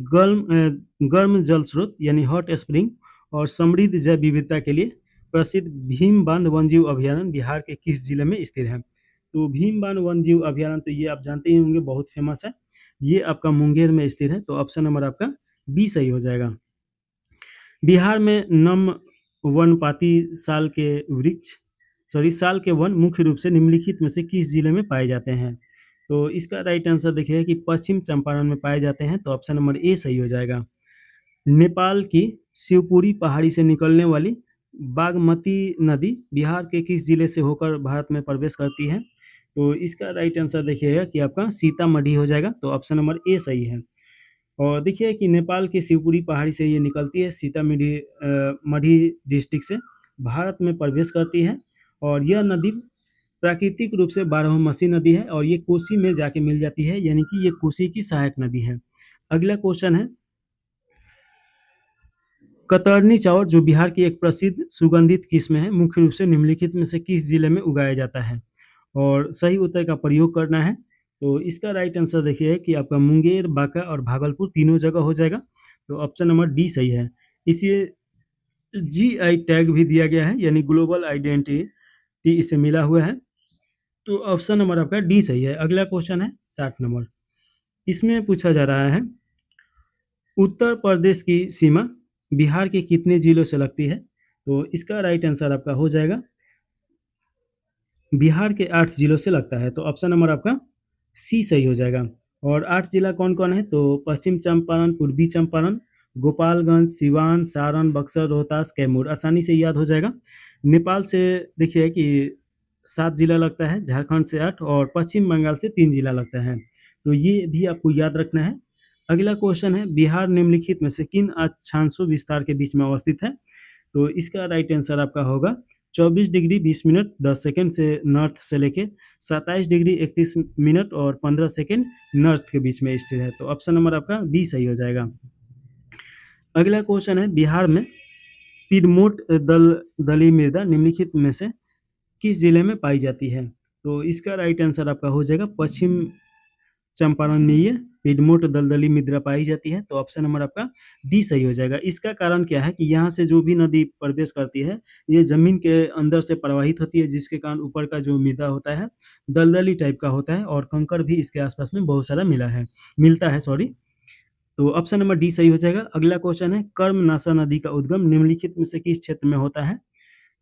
गर्म जल स्रोत यानी हॉट स्प्रिंग और समृद्ध जैव विविधता के लिए प्रसिद्ध भीम बांध वन्यजीव अभयारण्य बिहार के किस जिले में स्थित है? तो भीम बांध वन्यजीव अभयारण्य तो ये आप जानते ही होंगे, बहुत फेमस है। ये आपका मुंगेर में स्थित है, तो ऑप्शन नंबर आपका बी सही हो जाएगा। बिहार में नम वनपाती साल के वन मुख्य रूप से निम्नलिखित में से किस जिले में पाए जाते हैं? तो इसका राइट आंसर देखिए कि पश्चिम चंपारण में पाए जाते हैं, तो ऑप्शन नंबर ए सही हो जाएगा। नेपाल की शिवपुरी पहाड़ी से निकलने वाली बागमती नदी बिहार के किस जिले से होकर भारत में प्रवेश करती है? तो इसका राइट आंसर देखिएगा कि आपका सीतामढ़ी हो जाएगा, तो ऑप्शन नंबर ए सही है। और देखिए कि नेपाल के शिवपुरी पहाड़ी से ये निकलती है, सीतामढ़ी मढ़ी डिस्ट्रिक्ट से भारत में प्रवेश करती है। और यह नदी प्राकृतिक रूप से बारहमासी नदी है और ये कोसी में जाके मिल जाती है, यानी कि ये कोसी की सहायक नदी है। अगला क्वेश्चन है, कतरनी चावल जो बिहार की एक प्रसिद्ध सुगंधित किस्म है, मुख्य रूप से निम्नलिखित में से किस जिले में उगाया जाता है? और सही उत्तर का प्रयोग करना है। तो इसका राइट आंसर देखिए कि आपका मुंगेर, बांका और भागलपुर तीनों जगह हो जाएगा, तो ऑप्शन नंबर डी सही है। इसे जीआई टैग भी दिया गया है, यानी ग्लोबल आइडेंटिटी इसे मिला हुआ है, तो ऑप्शन नंबर आपका डी सही है। अगला क्वेश्चन है 60 नंबर, इसमें पूछा जा रहा है, उत्तर प्रदेश की सीमा बिहार के कितने जिलों से लगती है? तो इसका राइट आंसर आपका हो जाएगा बिहार के 8 जिलों से लगता है, तो ऑप्शन नंबर आपका सी सही हो जाएगा। और 8 जिला कौन कौन है? तो पश्चिम चंपारण, पूर्वी चंपारण, गोपालगंज, सिवान, सारण, बक्सर, रोहतास, कैमूर, आसानी से याद हो जाएगा। नेपाल से देखिए कि 7 जिला लगता है, झारखंड से 8 और पश्चिम बंगाल से 3 जिला लगता है, तो ये भी आपको याद रखना है। अगला क्वेश्चन है, बिहार निम्नलिखित में से किन अक्षांशों विस्तार के बीच में अवस्थित है? तो इसका राइट आंसर आपका होगा 24 डिग्री 20 मिनट 10 सेकंड से नॉर्थ से लेके 27 डिग्री 31 मिनट और 15 सेकंड नॉर्थ के बीच में स्थित है, तो ऑप्शन नंबर आपका बी सही हो जाएगा। अगला क्वेश्चन है, बिहार में पिडमोट दलदली मृदा निम्नलिखित में से किस जिले में पाई जाती है? तो इसका राइट आंसर आपका हो जाएगा पश्चिम चंपारण में ये पिडमोट दलदली मृदा पाई जाती है, तो ऑप्शन नंबर आपका डी सही हो जाएगा। इसका कारण क्या है कि यहाँ से जो भी नदी प्रवेश करती है, ये ज़मीन के अंदर से प्रवाहित होती है, जिसके कारण ऊपर का जो मृदा होता है, दलदली टाइप का होता है और कंकड़ भी इसके आसपास में बहुत सारा मिलता है सॉरी। तो ऑप्शन नंबर डी सही हो जाएगा। अगला क्वेश्चन है, कर्मनाशा नदी का उद्गम निम्नलिखित में से किस क्षेत्र में होता है?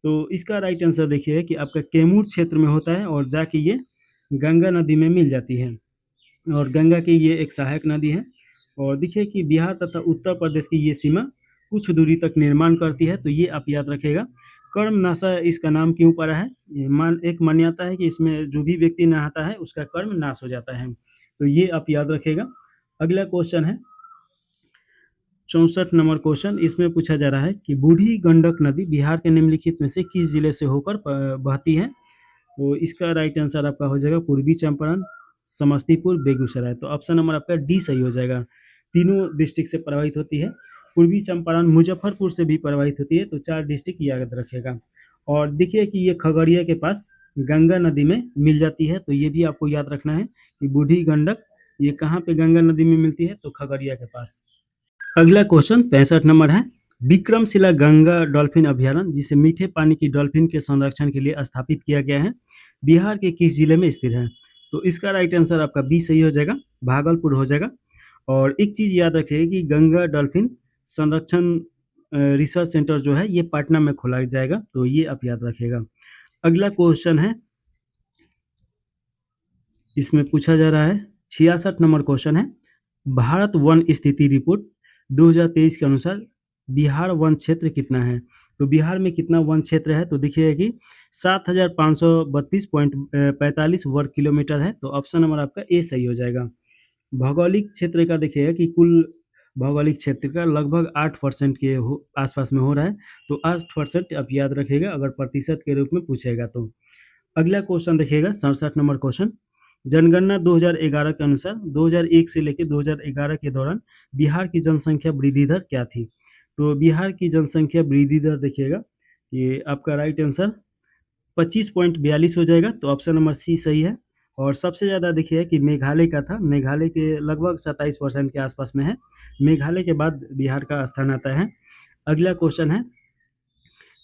तो इसका राइट आंसर देखिए कि आपका कैमूर क्षेत्र में होता है और जाके ये गंगा नदी में मिल जाती है और गंगा की ये एक सहायक नदी है। और देखिए कि बिहार तथा उत्तर प्रदेश की ये सीमा कुछ दूरी तक निर्माण करती है, तो ये आप याद रखिएगा। कर्मनाशा इसका नाम क्यों पड़ा है? एक मान्यता है कि इसमें जो भी व्यक्ति नहाता है उसका कर्म नाश हो जाता है, तो ये आप याद रखिएगा। अगला क्वेश्चन है 64 नंबर क्वेश्चन, इसमें पूछा जा रहा है कि बूढ़ी गंडक नदी बिहार के निम्नलिखित में से किस जिले से होकर बहती है? तो इसका राइट आंसर आपका हो जाएगा पूर्वी चंपारण, समस्तीपुर, बेगूसराय। तो ऑप्शन नंबर आपका डी सही हो जाएगा। तीनों डिस्ट्रिक्ट से प्रभावित होती है। पूर्वी चंपारण मुजफ्फरपुर से भी प्रभावित होती है, तो 4 डिस्ट्रिक्ट याद रखेगा। और देखिए कि ये खगड़िया के पास गंगा नदी में मिल जाती है, तो ये भी आपको याद रखना है कि बूढ़ी गंडक ये कहाँ पे गंगा नदी में मिलती है? तो खगड़िया के पास। अगला क्वेश्चन 65 नंबर है, विक्रमशिला गंगा डॉल्फिन अभयारण्य, जिसे मीठे पानी की डॉल्फिन के संरक्षण के लिए स्थापित किया गया है, बिहार के किस जिले में स्थित है? तो इसका राइट आंसर आपका बी सही हो जाएगा, भागलपुर हो जाएगा। और एक चीज़ याद रखिए कि गंगा डॉल्फिन संरक्षण रिसर्च सेंटर जो है ये पटना में खोला जाएगा, तो ये आप याद रखिएगा। अगला क्वेश्चन है, इसमें पूछा जा रहा है 66 नंबर क्वेश्चन है, भारत वन स्थिति रिपोर्ट 2023 के अनुसार बिहार वन क्षेत्र कितना है? तो बिहार में कितना वन क्षेत्र है? तो देखिए कि 7532.45 वर्ग किलोमीटर है, तो ऑप्शन नंबर आपका ए सही हो जाएगा। भौगोलिक क्षेत्र का देखिएगा कि कुल भौगोलिक क्षेत्र का लगभग 8% के आसपास में हो रहा है, तो 8% आप याद रखिएगा अगर प्रतिशत के रूप में पूछेगा तो। अगला क्वेश्चन देखिएगा 67 नंबर क्वेश्चन, जनगणना 2011 के अनुसार 2001 से लेकर 2011 के दौरान बिहार की जनसंख्या वृद्धि दर क्या थी? तो बिहार की जनसंख्या वृद्धि दर देखिएगा, ये आपका राइट आंसर 25.42 हो जाएगा, तो ऑप्शन नंबर सी सही है। और सबसे ज़्यादा देखिए कि मेघालय का था, मेघालय के लगभग 27% के आसपास में है। मेघालय के बाद बिहार का स्थान आता है। अगला क्वेश्चन है,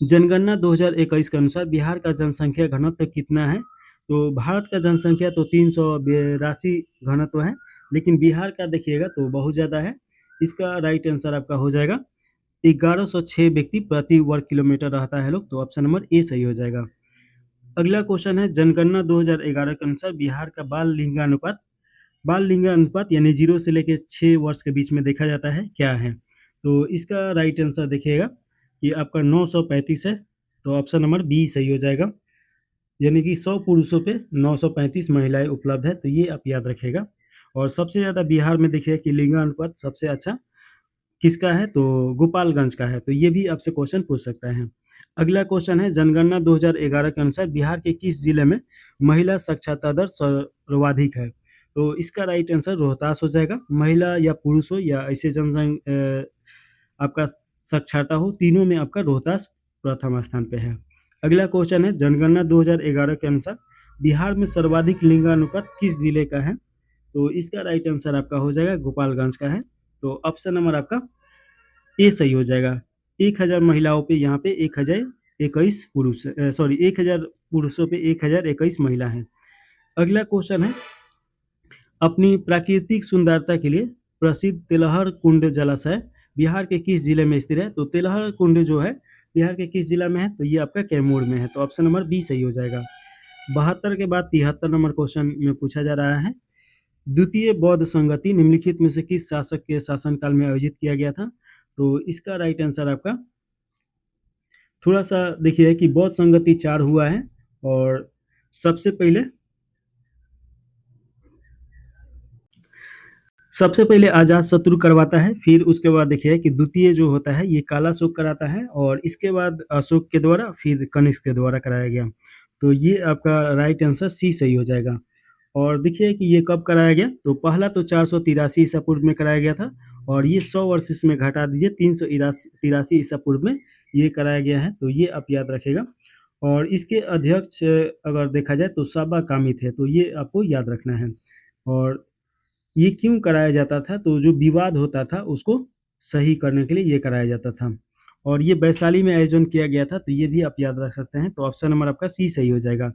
जनगणना 2021 के अनुसार बिहार का जनसंख्या घनत्व कितना है? तो भारत का जनसंख्या तो 382 घनत्व है, लेकिन बिहार का देखिएगा तो बहुत ज़्यादा है। इसका राइट आंसर आपका हो जाएगा 1106 व्यक्ति प्रति वर्ग किलोमीटर रहता है लोग, तो ऑप्शन नंबर ए सही हो जाएगा। अगला क्वेश्चन है, जनगणना 2011 के अनुसार बिहार का बाल लिंगानुपात यानी 0 से लेकर 6 वर्ष के बीच में देखा जाता है, क्या है? तो इसका राइट आंसर देखिएगा कि आपका 935 है, तो ऑप्शन नंबर बी सही हो जाएगा। यानी कि 100 पुरुषों पे 935 महिलाएं उपलब्ध है, तो ये आप याद रखिएगा। और सबसे ज़्यादा बिहार में देखिए कि लिंगानुपात सबसे अच्छा किसका है? तो गोपालगंज का है, तो ये भी आपसे क्वेश्चन पूछ सकता है। अगला क्वेश्चन है, जनगणना 2011 के अनुसार बिहार के किस जिले में महिला साक्षरता दर सर्वाधिक है? तो इसका राइट आंसर रोहतास हो जाएगा। महिला या पुरुष हो या ऐसे आपका साक्षरता हो, तीनों में आपका रोहतास प्रथम स्थान पे है। अगला क्वेश्चन है, जनगणना 2011 के अनुसार बिहार में सर्वाधिक लिंगानुपात किस जिले का है? तो इसका राइट आंसर आपका हो जाएगा गोपालगंज का है, तो ऑप्शन नंबर आपका ए सही हो जाएगा। 1000 महिलाओं पे यहाँ पे 1021 पुरुष 1000 पुरुषों पे 1021 महिला हैं। अगला क्वेश्चन है, अपनी प्राकृतिक सुंदरता के लिए प्रसिद्ध तिलहर कुंड जलाशय बिहार के किस जिले में स्थित है? तो तिलहर कुंड जो है बिहार के किस जिला में है? तो ये आपका कैमूर में है, तो ऑप्शन नंबर बी सही हो जाएगा। 72 के बाद 73 नंबर क्वेश्चन में पूछा जा रहा है, द्वितीय बौद्ध संगति निम्नलिखित में से किस शासक के शासनकाल में आयोजित किया गया था? तो इसका राइट आंसर आपका थोड़ा सा देखिए कि बौद्ध संगति 4 हुआ है, और सबसे पहले अजात शत्रु करवाता है, फिर उसके बाद देखिए कि द्वितीय जो होता है ये कालाशोक कराता है, और इसके बाद अशोक के द्वारा, फिर कनिष्क के द्वारा कराया गया, तो ये आपका राइट आंसर सी सही हो जाएगा। और देखिए कि ये कब कराया गया? तो पहला तो 483 ईसा पूर्व में कराया गया था, और ये 100 वर्ष इसमें घटा दीजिए, 383 ईसा पूर्व में ये कराया गया है, तो ये आप याद रखेगा। और इसके अध्यक्ष अगर देखा जाए तो साबा कामी थे, तो ये आपको याद रखना है। और ये क्यों कराया जाता था? तो जो विवाद होता था उसको सही करने के लिए ये कराया जाता था। और ये वैशाली में आयोजन किया गया था, तो ये भी आप याद रख सकते हैं। तो ऑप्शन नंबर आपका सी सही हो जाएगा।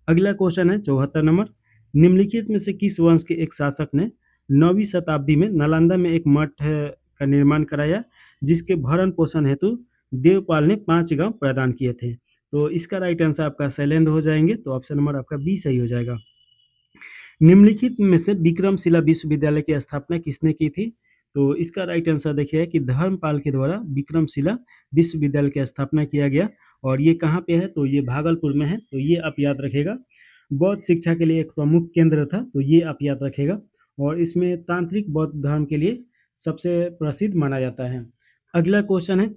अगला क्वेश्चन है 74 नंबर। निम्नलिखित में से किस वंश के एक शासक ने 9वीं शताब्दी में नालंदा में एक मठ का निर्माण कराया, जिसके भरण पोषण हेतु देवपाल ने 5 गांव प्रदान किए थे? तो इसका राइट आंसर आपका शैलेंद्र हो जाएंगे। तो ऑप्शन नंबर आपका बी सही हो जाएगा। निम्नलिखित में से विक्रमशिला विश्वविद्यालय की स्थापना किसने की थी? तो इसका राइट आंसर देखिए कि धर्मपाल के द्वारा विक्रमशिला विश्वविद्यालय की स्थापना किया गया। और ये कहाँ पे है? तो ये भागलपुर में है। तो ये आप याद रखेगा। बौद्ध शिक्षा के लिए एक प्रमुख केंद्र था, तो ये आप याद रखेगा। और इसमें तांत्रिक बौद्ध धर्म के लिए सबसे प्रसिद्ध माना जाता है। अगला क्वेश्चन है,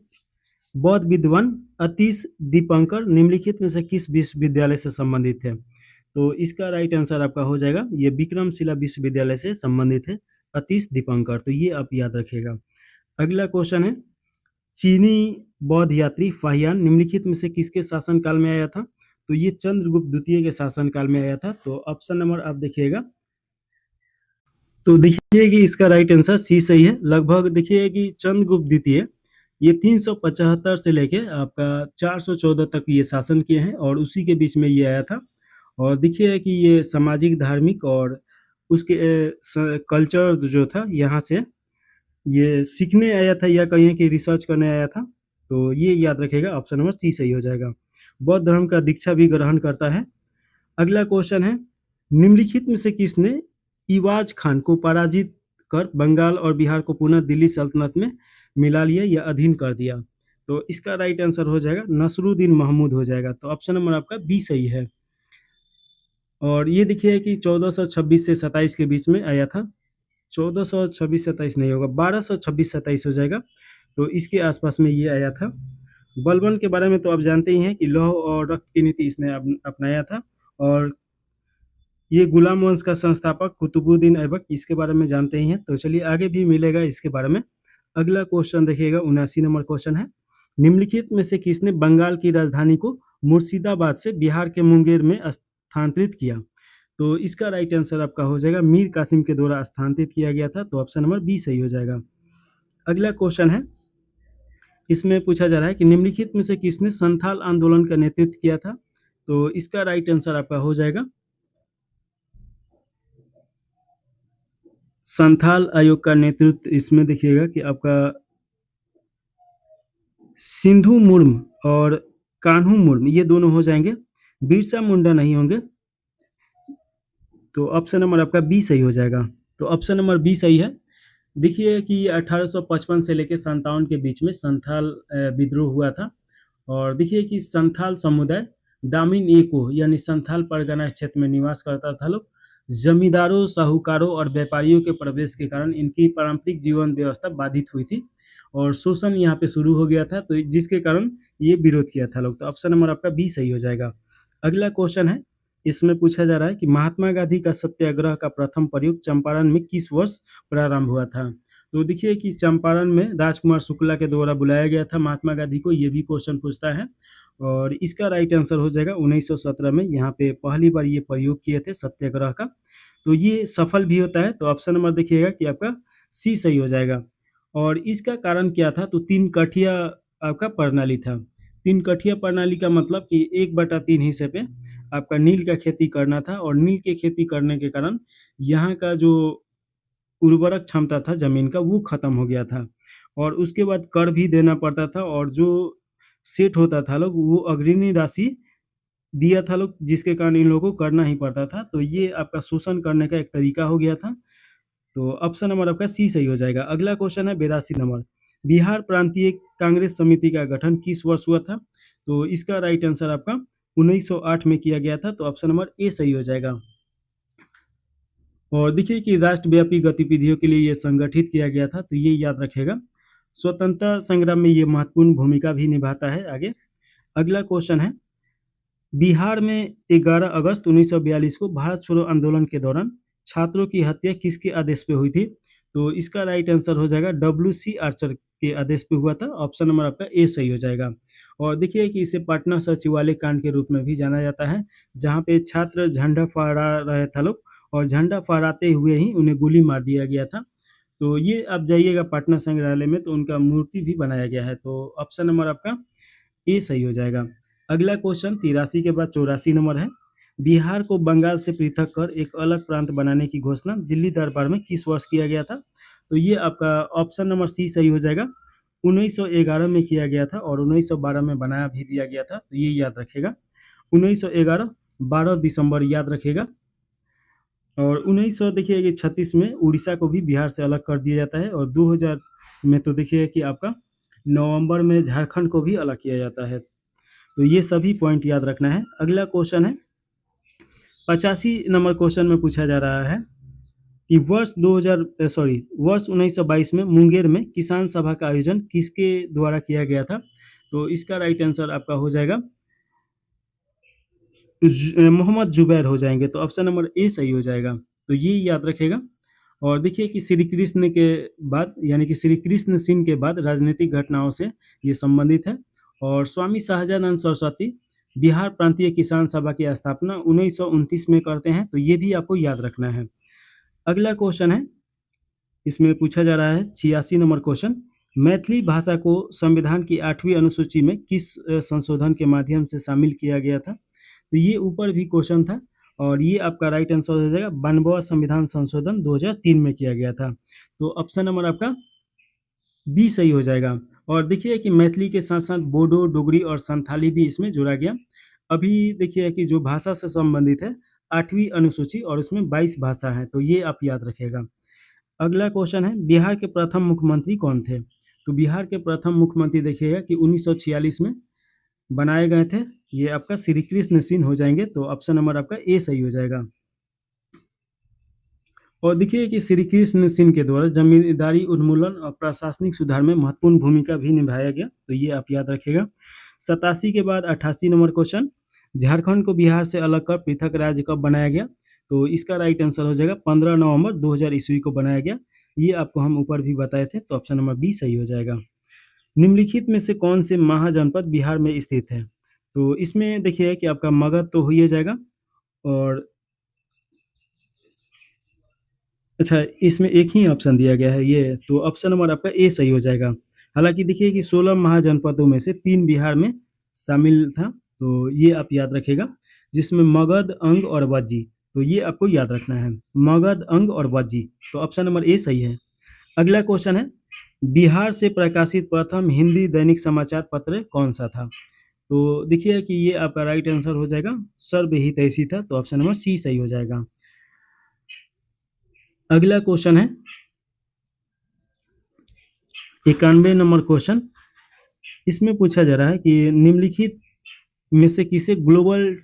बौद्ध विद्वान अतीश दीपंकर निम्नलिखित में से किस विश्वविद्यालय से संबंधित है? तो इसका राइट आंसर आपका हो जाएगा, ये विक्रमशिला विश्वविद्यालय से संबंधित है अतीश दीपंकर। तो ये आप याद रखिएगा। अगला क्वेश्चन है, चीनी बौद्ध यात्री फाहियान निम्नलिखित में से किसके शासन काल में आया था? तो ये चंद्रगुप्त द्वितीय के शासन काल में आया था। तो ऑप्शन नंबर आप देखिएगा। तो देखिए कि इसका राइट आंसर सी सही है। लगभग देखिए कि चंद्रगुप्त द्वितीय ये 375 से लेके आपका 414 तक ये शासन किए हैं, और उसी के बीच में ये आया था। और देखिए कि ये सामाजिक, धार्मिक और उसके कल्चर जो था यहाँ से ये सीखने आया था, या कहिए कि रिसर्च करने आया था। तो ये याद रखेगा, ऑप्शन नंबर सी सही हो जाएगा। बौद्ध धर्म का दीक्षा भी ग्रहण करता है। अगला क्वेश्चन है, निम्नलिखित में से किसने इवाज खान को पराजित कर बंगाल और बिहार को पुनः दिल्ली सल्तनत में मिला लिया या अधीन कर दिया? तो इसका राइट आंसर हो जाएगा नसरुद्दीन महमूद हो जाएगा। तो ऑप्शन नंबर आपका बी सही है। और ये देखिए कि 1426 से 27 के बीच में आया था। 1426-27 नहीं होगा, 1226-27 हो जाएगा। तो इसके आसपास में ये आया था। बलबन के बारे में तो आप जानते ही हैं कि लौह और रक्त की नीति इसने अपनाया था। और ये गुलाम वंश का संस्थापक कुतुबुद्दीन ऐबक, इसके बारे में जानते ही हैं। तो चलिए आगे भी मिलेगा इसके बारे में। अगला क्वेश्चन देखिएगा, 79 नंबर क्वेश्चन है, निम्नलिखित में से किसने बंगाल की राजधानी को मुर्शिदाबाद से बिहार के मुंगेर में स्थानांतरित किया? तो इसका राइट आंसर आपका हो जाएगा मीर कासिम के द्वारा स्थानांतरित किया गया था। तो ऑप्शन नंबर बी सही हो जाएगा। अगला क्वेश्चन है, इसमें पूछा जा रहा है कि निम्नलिखित में से किसने संथाल आंदोलन का नेतृत्व किया था? तो इसका राइट आंसर आपका हो जाएगा संथाल आयोग का नेतृत्व। इसमें देखिएगा कि आपका सिंधु मुर्म और कान्हू मुर्म ये दोनों हो जाएंगे, बिरसा मुंडा नहीं होंगे। तो ऑप्शन नंबर आपका बी सही हो जाएगा। तो ऑप्शन नंबर बी सही है। देखिए कि 1855 से लेकर 57 के बीच में संथाल विद्रोह हुआ था। और देखिए कि संथाल समुदाय दामिन एको यानी संथाल परगना क्षेत्र में निवास करता था लोग। जमींदारों, साहूकारों और व्यापारियों के प्रवेश के कारण इनकी पारंपरिक जीवन व्यवस्था बाधित हुई थी और शोषण यहाँ पे शुरू हो गया था, तो जिसके कारण ये विरोध किया था लोग। तो ऑप्शन नंबर आपका बी सही हो जाएगा। अगला क्वेश्चन है, इसमें पूछा जा रहा है कि महात्मा गांधी का सत्याग्रह का प्रथम प्रयोग चंपारण में किस वर्ष प्रारंभ हुआ था? तो देखिए कि चंपारण में राजकुमार शुक्ला के द्वारा बुलाया गया था महात्मा गांधी को, ये भी क्वेश्चन पूछता है। और इसका राइट आंसर हो जाएगा 1917 में यहाँ पे पहली बार ये प्रयोग किए थे सत्याग्रह का। तो ये सफल भी होता है। तो ऑप्शन नंबर देखिएगा कि आपका सी सही हो जाएगा। और इसका कारण क्या था? तो 3 कठिया आपका प्रणाली था। 3 कठिया प्रणाली का मतलब कि 1/3 हिस्से पे आपका नील का खेती करना था, और नील की खेती करने के कारण यहाँ का जो उर्वरक क्षमता था जमीन का वो खत्म हो गया था, और उसके बाद कर भी देना पड़ता था, और जो सेट होता था लोग वो अग्रणी राशि दिया था लोग, जिसके कारण इन लोगों को करना ही पड़ता था। तो ये आपका शोषण करने का एक तरीका हो गया था। तो ऑप्शन नंबर आपका सी सही हो जाएगा। अगला क्वेश्चन है 82 नंबर, बिहार प्रांतीय कांग्रेस समिति का गठन किस वर्ष हुआ था? तो इसका राइट आंसर आपका 1908 में किया गया था। तो ऑप्शन नंबर ए सही हो जाएगा। और देखिए कि राष्ट्रव्यापी गतिविधियों के लिए ये संगठित किया गया था, तो ये याद रखेगा। स्वतंत्रता संग्राम में ये महत्वपूर्ण भूमिका भी निभाता है। आगे अगला क्वेश्चन है, बिहार में 11 अगस्त 1942 को भारत छोड़ो आंदोलन के दौरान छात्रों की हत्या किसके आदेश पे हुई थी? तो इसका राइट आंसर हो जाएगा WC आर्चर के आदेश पे हुआ था। ऑप्शन नंबर आपका ए सही हो जाएगा। और देखिए कि इसे पटना सचिवालय कांड के रूप में भी जाना जाता है, जहाँ पे छात्र झंडा फहरा रहे थे लोग, और झंडा फहराते हुए ही उन्हें गोली मार दिया गया था। तो ये आप जाइएगा पटना संग्रहालय में तो उनका मूर्ति भी बनाया गया है। तो ऑप्शन नंबर आपका ए सही हो जाएगा। अगला क्वेश्चन 83 के बाद 84 नंबर है। बिहार को बंगाल से पृथक कर एक अलग प्रांत बनाने की घोषणा दिल्ली दरबार में किस वर्ष किया गया था? तो ये आपका ऑप्शन नंबर सी सही हो जाएगा। 1911 में किया गया था और 1912 में बनाया भी दिया गया था। तो ये याद रखेगा, 1911 12 दिसंबर याद रखेगा। और 1900 देखिए कि 36 में उड़ीसा को भी बिहार से अलग कर दिया जाता है और 2000 में तो देखिए कि आपका नवंबर में झारखंड को भी अलग किया जाता है। तो ये सभी पॉइंट याद रखना है। अगला क्वेश्चन है 85 नंबर क्वेश्चन में पूछा जा रहा है कि वर्ष 1922 में मुंगेर में किसान सभा का आयोजन किसके द्वारा किया गया था? तो इसका राइट आंसर आपका हो जाएगा मोहम्मद जुबैर हो जाएंगे। तो ऑप्शन नंबर ए सही हो जाएगा। तो ये याद रखेगा। और देखिए कि श्री कृष्ण के बाद यानी कि श्री कृष्ण सिंह के बाद राजनीतिक घटनाओं से ये संबंधित है। और स्वामी शाहजानंद सरस्वती बिहार प्रांतीय किसान सभा की स्थापना 1929 में करते हैं। तो ये भी आपको याद रखना है। अगला क्वेश्चन है, इसमें पूछा जा रहा है 86 नंबर क्वेश्चन, मैथिली भाषा को संविधान की 8वीं अनुसूची में किस संशोधन के माध्यम से शामिल किया गया था? तो ये ऊपर भी क्वेश्चन था और ये आपका राइट आंसर हो जाएगा 92वां संविधान संशोधन 2003 में किया गया था। तो ऑप्शन नंबर आपका बी सही हो जाएगा। और देखिए कि मैथिली के साथ साथ बोडो, डोगरी और संथाली भी इसमें जोड़ा गया। अभी देखिए कि जो भाषा से संबंधित है 8वीं अनुसूची और उसमें 22 भाषा है। तो ये आप याद रखिएगा। अगला क्वेश्चन है बिहार के प्रथम मुख्यमंत्री कौन थे? तो बिहार के प्रथम मुख्यमंत्री देखिएगा कि 1946 में बनाए गए थे। ये आपका श्री कृष्ण सिंह हो जाएंगे। तो ऑप्शन नंबर आपका ए सही हो जाएगा। और देखिए कि श्री कृष्ण सिंह के द्वारा जमींदारी उन्मूलन और प्रशासनिक सुधार में महत्वपूर्ण भूमिका भी निभाया गया। तो ये आप याद रखिएगा। 87 के बाद 88 नंबर क्वेश्चन, झारखंड को बिहार से अलग कर पृथक राज्य कब बनाया गया? तो इसका राइट आंसर हो जाएगा 15 नवंबर 2000 ईस्वी को बनाया गया। ये आपको हम ऊपर भी बताए थे। तो ऑप्शन नंबर बी सही हो जाएगा। निम्नलिखित में से कौन से महाजनपद बिहार में स्थित है? तो इसमें देखिए कि आपका मगध तो हो ही जाएगा। और अच्छा, इसमें एक ही ऑप्शन दिया गया है ये, तो ऑप्शन नंबर आपका ए सही हो जाएगा। हालांकि देखिए कि 16 महाजनपदों में से 3 बिहार में शामिल था। तो ये आप याद रखेगा, जिसमें मगध, अंग और वज्जी। तो ये आपको याद रखना है, मगध, अंग और वज्जी। तो ऑप्शन नंबर ए सही है। अगला क्वेश्चन है बिहार से प्रकाशित प्रथम हिंदी दैनिक समाचार पत्र कौन सा था? तो देखिए कि ये आपका राइट आंसर हो जाएगा सर्वहितैषी था। तो ऑप्शन नंबर सी सही हो जाएगा। अगला क्वेश्चन है 91 नंबर क्वेश्चन। इसमें पूछा जा रहा है कि निम्नलिखित में से किसे ग्लोबल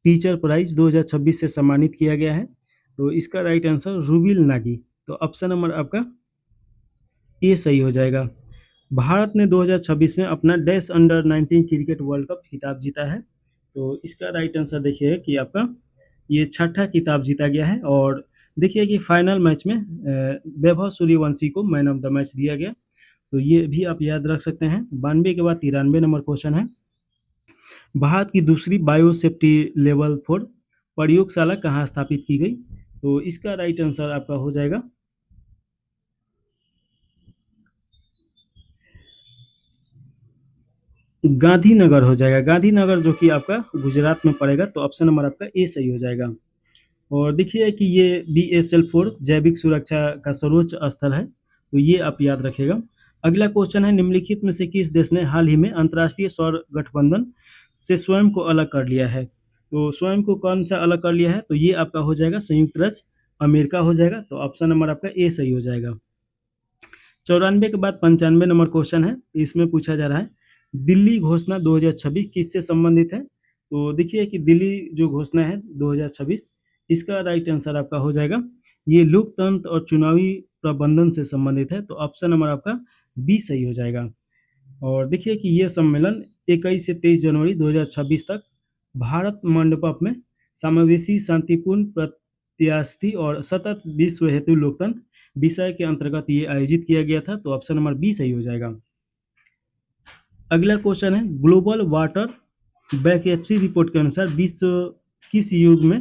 टीचर प्राइज 2026 से सम्मानित किया गया है? तो इसका राइट आंसर रूबिल नागी। तो ऑप्शन नंबर आपका ए सही हो जाएगा। भारत ने 2026 में अपना dash under 19 cricket world cup खिताब जीता है। तो इसका राइट आंसर देखिए कि आपका ये छठा खिताब जीता गया है। और देखिए कि फाइनल मैच में वैभव सूर्यवंशी को मैन ऑफ द मैच दिया गया। तो ये भी आप याद रख सकते हैं। 92 के बाद 93 नंबर क्वेश्चन है भारत की दूसरी बायोसेफ्टी लेवल 4 प्रयोगशाला कहाँ स्थापित की गई? तो इसका राइट आंसर आपका हो जाएगा गांधीनगर हो जाएगा। गांधीनगर जो कि आपका गुजरात में पड़ेगा। तो ऑप्शन नंबर आपका ए सही हो जाएगा। और देखिए कि ये BSL-4 जैविक सुरक्षा का सर्वोच्च स्थल है। तो ये आप याद रखेगा। अगला क्वेश्चन है निम्नलिखित में से किस देश ने हाल ही में अंतर्राष्ट्रीय सौर गठबंधन से स्वयं को अलग कर लिया है? तो स्वयं को कौन सा अलग कर लिया है? तो ये आपका हो जाएगा संयुक्त राज्य अमेरिका हो जाएगा। तो ऑप्शन नंबर आपका ए सही हो जाएगा। 94 के बाद 95 नंबर क्वेश्चन है। इसमें पूछा जा रहा है दिल्ली घोषणा 2026 किससे संबंधित है? तो देखिए कि दिल्ली जो घोषणा है 2026, इसका राइट आंसर आपका हो जाएगा ये लोकतंत्र और चुनावी प्रबंधन से संबंधित है। तो ऑप्शन नंबर आपका बी सही हो जाएगा। और देखिए कि ये सम्मेलन 21 से 23 जनवरी 2026 तक भारत मंडपम में समावेशी, शांतिपूर्ण, प्रत्यास्थी और सतत विश्व हेतु लोकतंत्र विषय के अंतर्गत ये आयोजित किया गया था। तो ऑप्शन नंबर बी सही हो जाएगा। अगला क्वेश्चन है ग्लोबल वाटर वैकेंसी रिपोर्ट के अनुसार विश्व किस युग में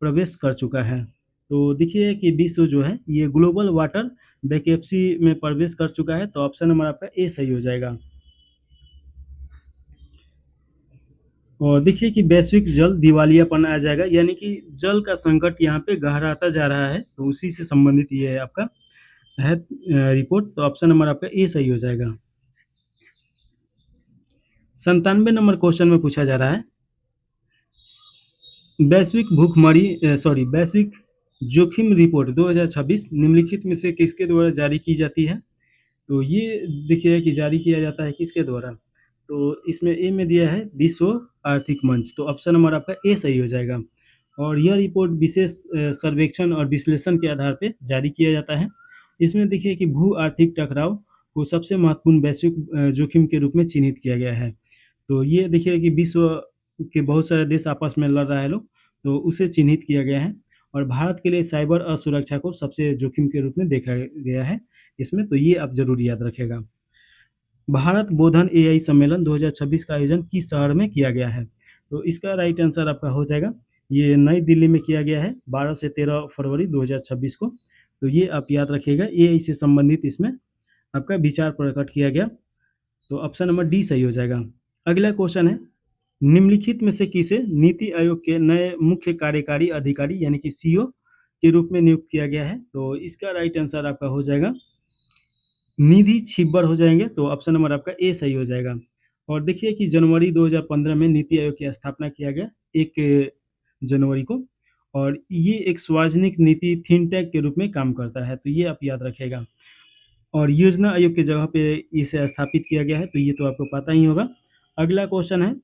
प्रवेश कर चुका है? तो देखिए कि विश्व जो है ये ग्लोबल वाटर वैकेंसी में प्रवेश कर चुका है, तो ऑप्शन नंबर आपका ए सही हो जाएगा। और देखिए कि वैश्विक जल दिवालियापन आ जाएगा, यानी कि जल का संकट यहाँ पे गहराता जा रहा है, तो उसी से संबंधित ये है आपका है रिपोर्ट, तो ऑप्शन नंबर आपका ए सही हो जाएगा। 97 नंबर क्वेश्चन में पूछा जा रहा है, वैश्विक जोखिम रिपोर्ट 2026 निम्नलिखित में से किसके द्वारा जारी की जाती है? तो ये देखिए कि जारी किया जाता है किसके द्वारा, तो इसमें ए में दिया है विश्व आर्थिक मंच, तो ऑप्शन नंबर आपका ए सही हो जाएगा। और यह रिपोर्ट विशेष सर्वेक्षण और विश्लेषण के आधार पे जारी किया जाता है। इसमें देखिए कि भू आर्थिक टकराव को सबसे महत्वपूर्ण वैश्विक जोखिम के रूप में चिन्हित किया गया है। तो ये देखिए कि विश्व के बहुत सारे देश आपस में लड़ रहा है लोग, तो उसे चिन्हित किया गया है। और भारत के लिए साइबर असुरक्षा को सबसे जोखिम के रूप में देखा गया है इसमें, तो ये आप जरूर याद रखेगा। भारत बोधन एआई सम्मेलन 2026 का आयोजन किस शहर में किया गया है? तो इसका राइट आंसर आपका हो जाएगा, ये नई दिल्ली में किया गया है 12 से 13 फरवरी 2026 को, तो ये आप याद रखिएगा। एआई से संबंधित इसमें आपका विचार प्रकट किया गया, तो ऑप्शन नंबर डी सही हो जाएगा। अगला क्वेश्चन है, निम्नलिखित में से किसे नीति आयोग के नए मुख्य कार्यकारी अधिकारी यानी कि सीईओ के रूप में नियुक्त किया गया है? तो इसका राइट आंसर आपका हो जाएगा निधि छिब्बर हो जाएंगे, तो ऑप्शन नंबर आपका ए सही हो जाएगा। और देखिए कि जनवरी 2015 में नीति आयोग की स्थापना किया गया 1 जनवरी को, और ये एक सार्वजनिक नीति थिंक के रूप में काम करता है, तो ये आप याद रखिएगा। और योजना आयोग की जगह पे इसे स्थापित किया गया है, तो ये तो आपको पता ही होगा। अगला क्वेश्चन है,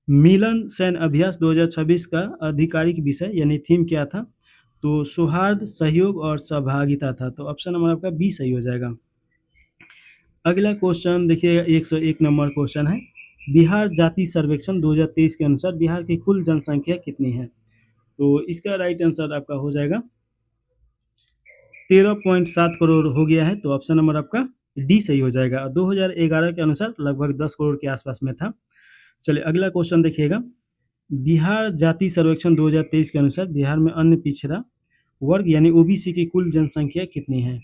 मिलन सैन्य अभ्यास 2026 का आधिकारिक विषय यानी थीम क्या था? तो सौहार्द, सहयोग और सहभागिता था, तो ऑप्शन नंबर आपका बी सही हो जाएगा। अगला क्वेश्चन देखिएगा 101 नंबर क्वेश्चन है, बिहार जाति सर्वेक्षण 2023 के अनुसार बिहार की कुल जनसंख्या कितनी है? तो इसका राइट आंसर आपका हो जाएगा 13.7 करोड़ हो गया है, तो ऑप्शन नंबर आपका डी सही हो जाएगा। 2011 के अनुसार लगभग 10 करोड़ के आसपास में था। चलिए अगला क्वेश्चन देखिएगा, बिहार जाति सर्वेक्षण 2023 के अनुसार बिहार में अन्य पिछड़ा वर्ग यानी ओबीसी की कुल जनसंख्या कितनी है?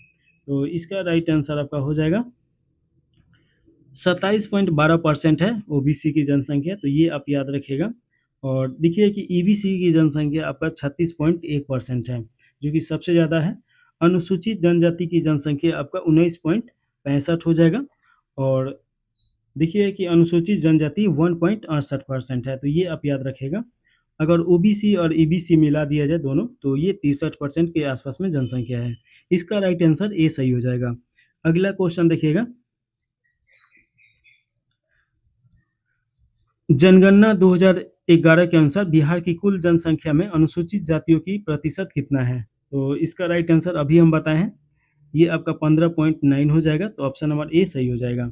तो इसका राइट आंसर आपका हो जाएगा 27.12% है ओबीसी की जनसंख्या, तो ये आप याद रखिएगा। और देखिए कि ईबीसी की जनसंख्या आपका 36.1% है, जो कि सबसे ज़्यादा है। अनुसूचित जनजाति की जनसंख्या आपका 19.65 हो जाएगा। और देखिए कि अनुसूचित जनजाति 1.68% है, तो ये आप याद रखिएगा। अगर ओबीसी और ईबीसी मिला दिया जाए दोनों, तो ये 63% के आसपास में जनसंख्या है। इसका राइट आंसर ए सही हो जाएगा। अगला क्वेश्चन देखिएगा, जनगणना 2011 के अनुसार बिहार की कुल जनसंख्या में अनुसूचित जातियों की प्रतिशत कितना है? तो इसका राइट आंसर अभी हम बताए हैं, ये आपका 15.9 हो जाएगा, तो ऑप्शन नंबर ए सही हो जाएगा।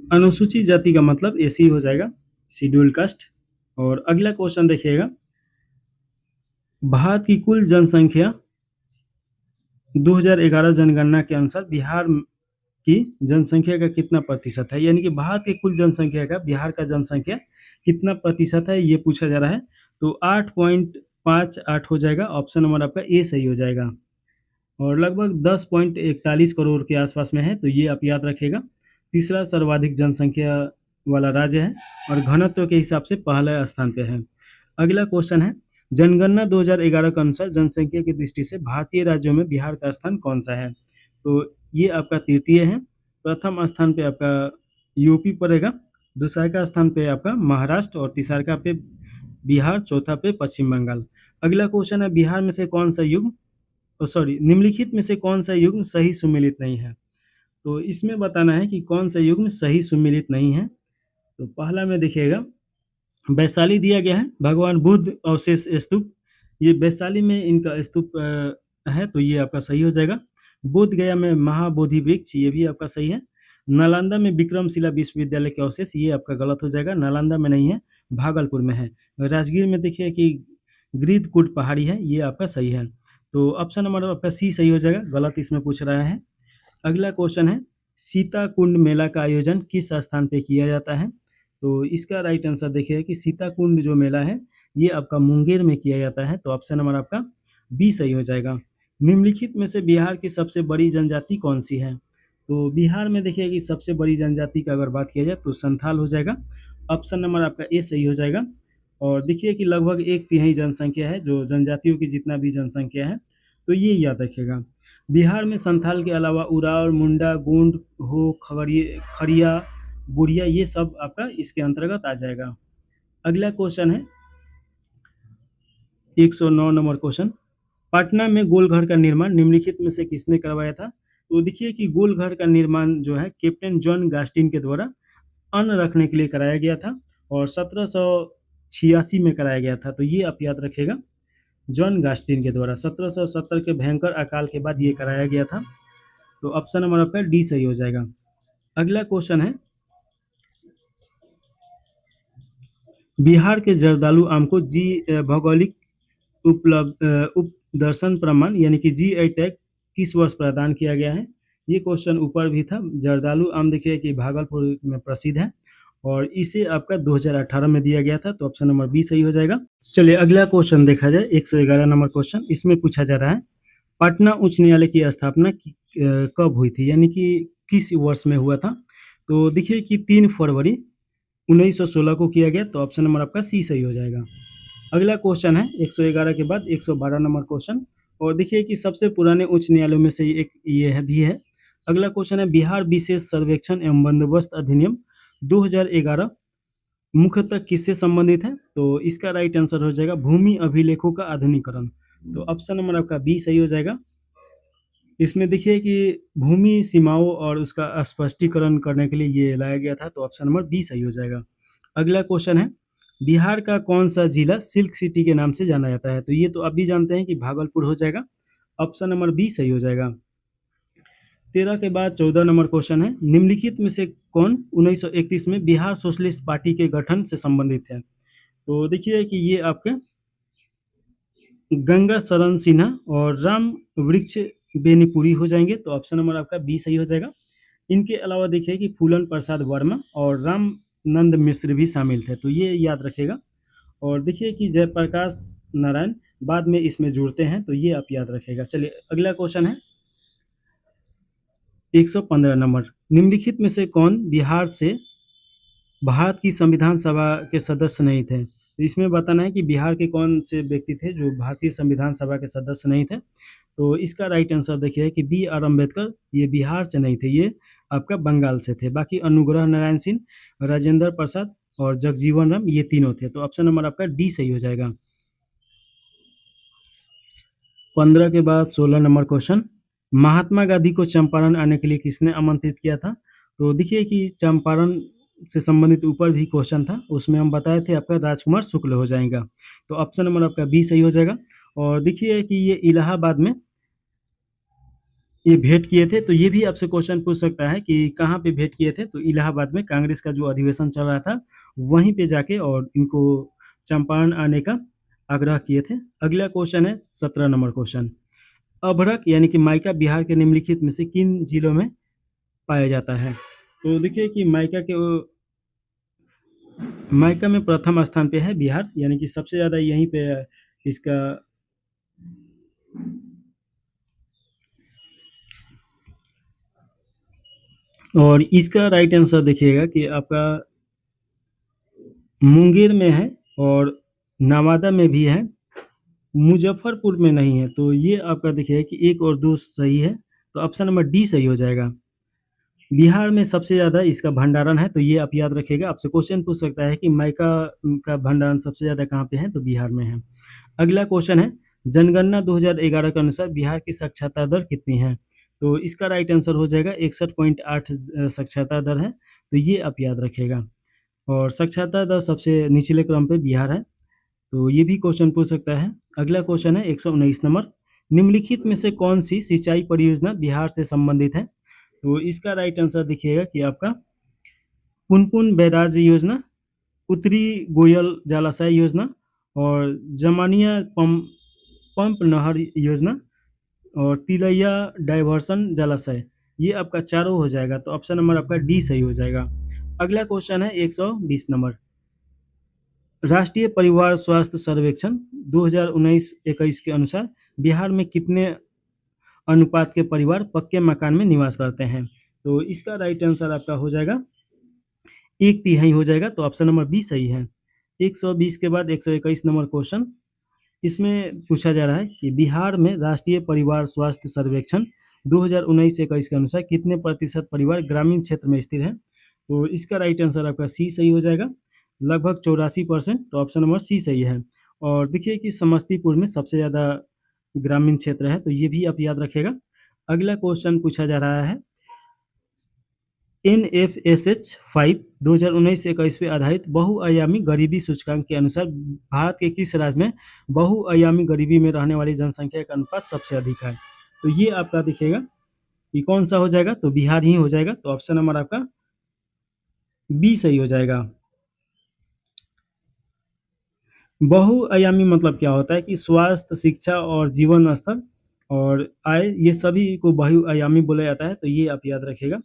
अनुसूचित जाति का मतलब एसी हो जाएगा, शेड्यूल कास्ट। और अगला क्वेश्चन देखिएगा, भारत की कुल जनसंख्या 2011 जनगणना के अनुसार बिहार की जनसंख्या का कितना प्रतिशत है, यानी कि भारत की कुल जनसंख्या का बिहार का जनसंख्या कितना प्रतिशत है, ये पूछा जा रहा है। तो 8.58 हो जाएगा, ऑप्शन नंबर आपका ए सही हो जाएगा। और लगभग 10.41 करोड़ के आसपास में है, तो ये आप याद रखिएगा। तीसरा सर्वाधिक जनसंख्या वाला राज्य है और घनत्व के हिसाब से पहला स्थान पे है। अगला क्वेश्चन है, जनगणना 2011 के अनुसार जनसंख्या की दृष्टि से भारतीय राज्यों में बिहार का स्थान कौन सा है? तो ये आपका तृतीय है। प्रथम स्थान पे आपका यूपी पड़ेगा, दूसरा का स्थान पे आपका महाराष्ट्र और तीसरा का पे बिहार, चौथा पे पश्चिम बंगाल। अगला क्वेश्चन है, बिहार में से कौन सा युग्म निम्नलिखित में से कौन सा युग्म सही सुमेलित नहीं है? तो इसमें बताना है कि कौन सा युग्म सही सुमेलित नहीं है। तो पहला में देखिएगा, वैशाली दिया गया है, भगवान बुद्ध अवशेष स्तूप, ये वैशाली में इनका स्तूप है, तो ये आपका सही हो जाएगा। बोध गया में महाबोधि वृक्ष, ये भी आपका सही है। नालंदा में विक्रमशिला विश्वविद्यालय के अवशेष, ये आपका गलत हो जाएगा, नालंदा में नहीं है, भागलपुर में है। राजगीर में देखिए कि गिरिधकूट पहाड़ी है, ये आपका सही है। तो ऑप्शन नंबर आपका सी सही हो जाएगा, गलत इसमें पूछ रहा है। अगला क्वेश्चन है, सीता कुंड मेला का आयोजन किस स्थान पे किया जाता है? तो इसका राइट आंसर देखिए कि सीता कुंड जो मेला है ये आपका मुंगेर में किया जाता है। तो ऑप्शन नंबर आपका बी सही हो जाएगा। निम्नलिखित में से बिहार की सबसे बड़ी जनजाति कौन सी है? तो बिहार में देखिए कि सबसे बड़ी जनजाति का अगर बात किया जाए तो संथाल हो जाएगा। ऑप्शन नंबर आपका ए सही हो जाएगा। और देखिए कि लगभग 1/3 जनसंख्या है, जो जनजातियों की जितना भी जनसंख्या है, तो ये याद रखिएगा। बिहार में संथाल के अलावा उरांव, मुंडा, गोंड, हो, खड़िया, बुढ़िया, ये सब आपका इसके अंतर्गत आ जाएगा। अगला क्वेश्चन है 109 नंबर क्वेश्चन। पटना में गोलघर का निर्माण निम्नलिखित में से किसने करवाया था? तो देखिए कि गोलघर का निर्माण जो है कैप्टन जॉन गास्टिन के द्वारा अन्न रखने के लिए कराया गया था और 1786 में कराया गया था। तो ये आप याद रखिएगा, जॉन गास्टिन के द्वारा 1770 के भयंकर अकाल के बाद ये कराया गया था। तो ऑप्शन नंबर आपका डी सही हो जाएगा। अगला क्वेश्चन है बिहार के जर्दालू आम को भौगोलिक उपदर्शन प्रमाण यानी कि जीआई टैग किस वर्ष प्रदान किया गया है? ये क्वेश्चन ऊपर भी था। जर्दालू आम देखिए कि भागलपुर में प्रसिद्ध है और इसे आपका 2018 में दिया गया था। तो ऑप्शन नंबर बी सही हो जाएगा। चलिए अगला क्वेश्चन देखा जाए 111 नंबर क्वेश्चन। इसमें पूछा जा रहा है पटना उच्च न्यायालय की स्थापना कब हुई थी, यानी कि किस वर्ष में हुआ था? तो देखिए कि 3 फरवरी 1916 को किया गया। तो ऑप्शन नंबर आपका सी सही हो जाएगा। अगला क्वेश्चन है 111 के बाद 112 नंबर क्वेश्चन, और देखिए कि सबसे पुराने उच्च न्यायालयों में से एक ये है भी है। अगला क्वेश्चन है बिहार विशेष सर्वेक्षण एवं बंदोबस्त अधिनियम 2011 मुख्यतः किससे संबंधित है? तो इसका राइट आंसर हो जाएगा भूमि अभिलेखों का आधुनिकीकरण। तो ऑप्शन नंबर आपका बी सही हो जाएगा। इसमें देखिए कि भूमि सीमाओं और उसका स्पष्टीकरण करने के लिए ये लाया गया था। तो ऑप्शन नंबर बी सही हो जाएगा। अगला क्वेश्चन है बिहार का कौन सा जिला सिल्क सिटी के नाम से जाना जाता है? तो ये तो आप भी जानते हैं कि भागलपुर हो जाएगा। ऑप्शन नंबर बी सही हो जाएगा। 13 के बाद 14 नंबर क्वेश्चन है निम्नलिखित में से कौन 1931 में बिहार सोशलिस्ट पार्टी के गठन से संबंधित है? तो देखिए कि ये आपके गंगा शरण सिन्हा और राम वृक्ष बेनीपुरी हो जाएंगे। तो ऑप्शन नंबर आपका बी सही हो जाएगा। इनके अलावा देखिए कि फूलन प्रसाद वर्मा और राम नंद मिश्र भी शामिल थे। तो ये याद रखेगा। और देखिए कि जयप्रकाश नारायण बाद में इसमें जुड़ते हैं। तो ये आप याद रखेगा। चलिए अगला क्वेश्चन है 115 नंबर। निम्नलिखित में से कौन बिहार से भारत की संविधान सभा के सदस्य नहीं थे? तो इसमें बताना है कि बिहार के कौन से व्यक्ति थे जो भारतीय संविधान सभा के सदस्य नहीं थे। तो इसका राइट आंसर देखिए कि बी आर अम्बेडकर ये बिहार से नहीं थे, ये आपका बंगाल से थे। बाकी अनुग्रह नारायण सिंह, राजेंद्र प्रसाद और जगजीवन राम ये तीनों थे। तो ऑप्शन नंबर आपका डी सही हो जाएगा। 15 के बाद 16 नंबर क्वेश्चन महात्मा गांधी को चंपारण आने के लिए किसने आमंत्रित किया था? तो देखिए कि चंपारण से संबंधित ऊपर भी क्वेश्चन था, उसमें हम बताए थे आपका राजकुमार शुक्ल हो जाएगा। तो ऑप्शन नंबर आपका बी सही हो जाएगा। और देखिए कि ये इलाहाबाद में ये भेंट किए थे। तो ये भी आपसे क्वेश्चन पूछ सकता है कि कहाँ पे भेंट किए थे? तो इलाहाबाद में कांग्रेस का जो अधिवेशन चल रहा था वहीं पे जाके और इनको चंपारण आने का आग्रह किए थे। अगला क्वेश्चन है 17 नंबर क्वेश्चन अभ्रक यानी कि माइका बिहार के निम्नलिखित में से किन जिलों में पाया जाता है? तो देखिए कि माइका में प्रथम स्थान पे है बिहार, यानी कि सबसे ज़्यादा यहीं पे इसका और इसका राइट आंसर देखिएगा कि आपका मुंगेर में है और नवादा में भी है, मुजफ्फरपुर में नहीं है। तो ये आपका देखिए कि 1 और 2 सही है। तो ऑप्शन नंबर डी सही हो जाएगा। बिहार में सबसे ज़्यादा इसका भंडारण है। तो ये आप याद रखिएगा। आपसे क्वेश्चन पूछ सकता है कि माइका का भंडारण सबसे ज़्यादा कहाँ पे है? तो बिहार में है। अगला क्वेश्चन है जनगणना 2011 के अनुसार बिहार की साक्षरता दर कितनी है? तो इसका राइट आंसर हो जाएगा 61.8 साक्षरता दर है। तो ये आप याद रखिएगा। और साक्षरता दर सबसे निचले क्रम पे बिहार है। तो ये भी क्वेश्चन पूछ सकता है। अगला क्वेश्चन है 119 नंबर निम्नलिखित में से कौन सी सिंचाई परियोजना बिहार से संबंधित है? तो इसका राइट आंसर देखिएगा कि आपका पुनपुन बैराज योजना, उत्तरी गोयल जलाशय योजना और जमानिया पंप नहर योजना और तिलैया डाइवर्सन जलाशय, ये आपका चारों हो जाएगा। तो ऑप्शन नंबर आपका डी सही हो जाएगा। अगला क्वेश्चन है 120 नंबर राष्ट्रीय परिवार स्वास्थ्य सर्वेक्षण 2019-21 के अनुसार बिहार में कितने अनुपात के परिवार पक्के मकान में निवास करते हैं? तो इसका राइट आंसर आपका हो जाएगा 1/3 हो जाएगा। तो ऑप्शन नंबर बी सही है। 120 के बाद 121 नंबर क्वेश्चन, इसमें पूछा जा रहा है कि बिहार में राष्ट्रीय परिवार स्वास्थ्य सर्वेक्षण 2019-21 के अनुसार कितने प्रतिशत परिवार ग्रामीण क्षेत्र में स्थित हैं? तो इसका राइट आंसर आपका सी सही हो जाएगा, लगभग 84%। तो ऑप्शन नंबर सी सही है। और देखिए कि समस्तीपुर में सबसे ज़्यादा ग्रामीण क्षेत्र है, तो ये भी आप याद रखिएगा। अगला क्वेश्चन पूछा जा रहा है NFSH 5 2019-21 पे आधारित बहुआयामी गरीबी सूचकांक के अनुसार भारत के किस राज्य में बहुआयामी गरीबी में रहने वाली जनसंख्या का अनुपात सबसे अधिक है? तो ये आपका दिखेगा कि कौन सा हो जाएगा, तो बिहार ही हो जाएगा। तो ऑप्शन नंबर आपका बी सही हो जाएगा। बहुआयामी मतलब क्या होता है कि स्वास्थ्य, शिक्षा और जीवन स्तर और आय, ये सभी को बहुआयामी बोला जाता है। तो ये आप याद रखिएगा।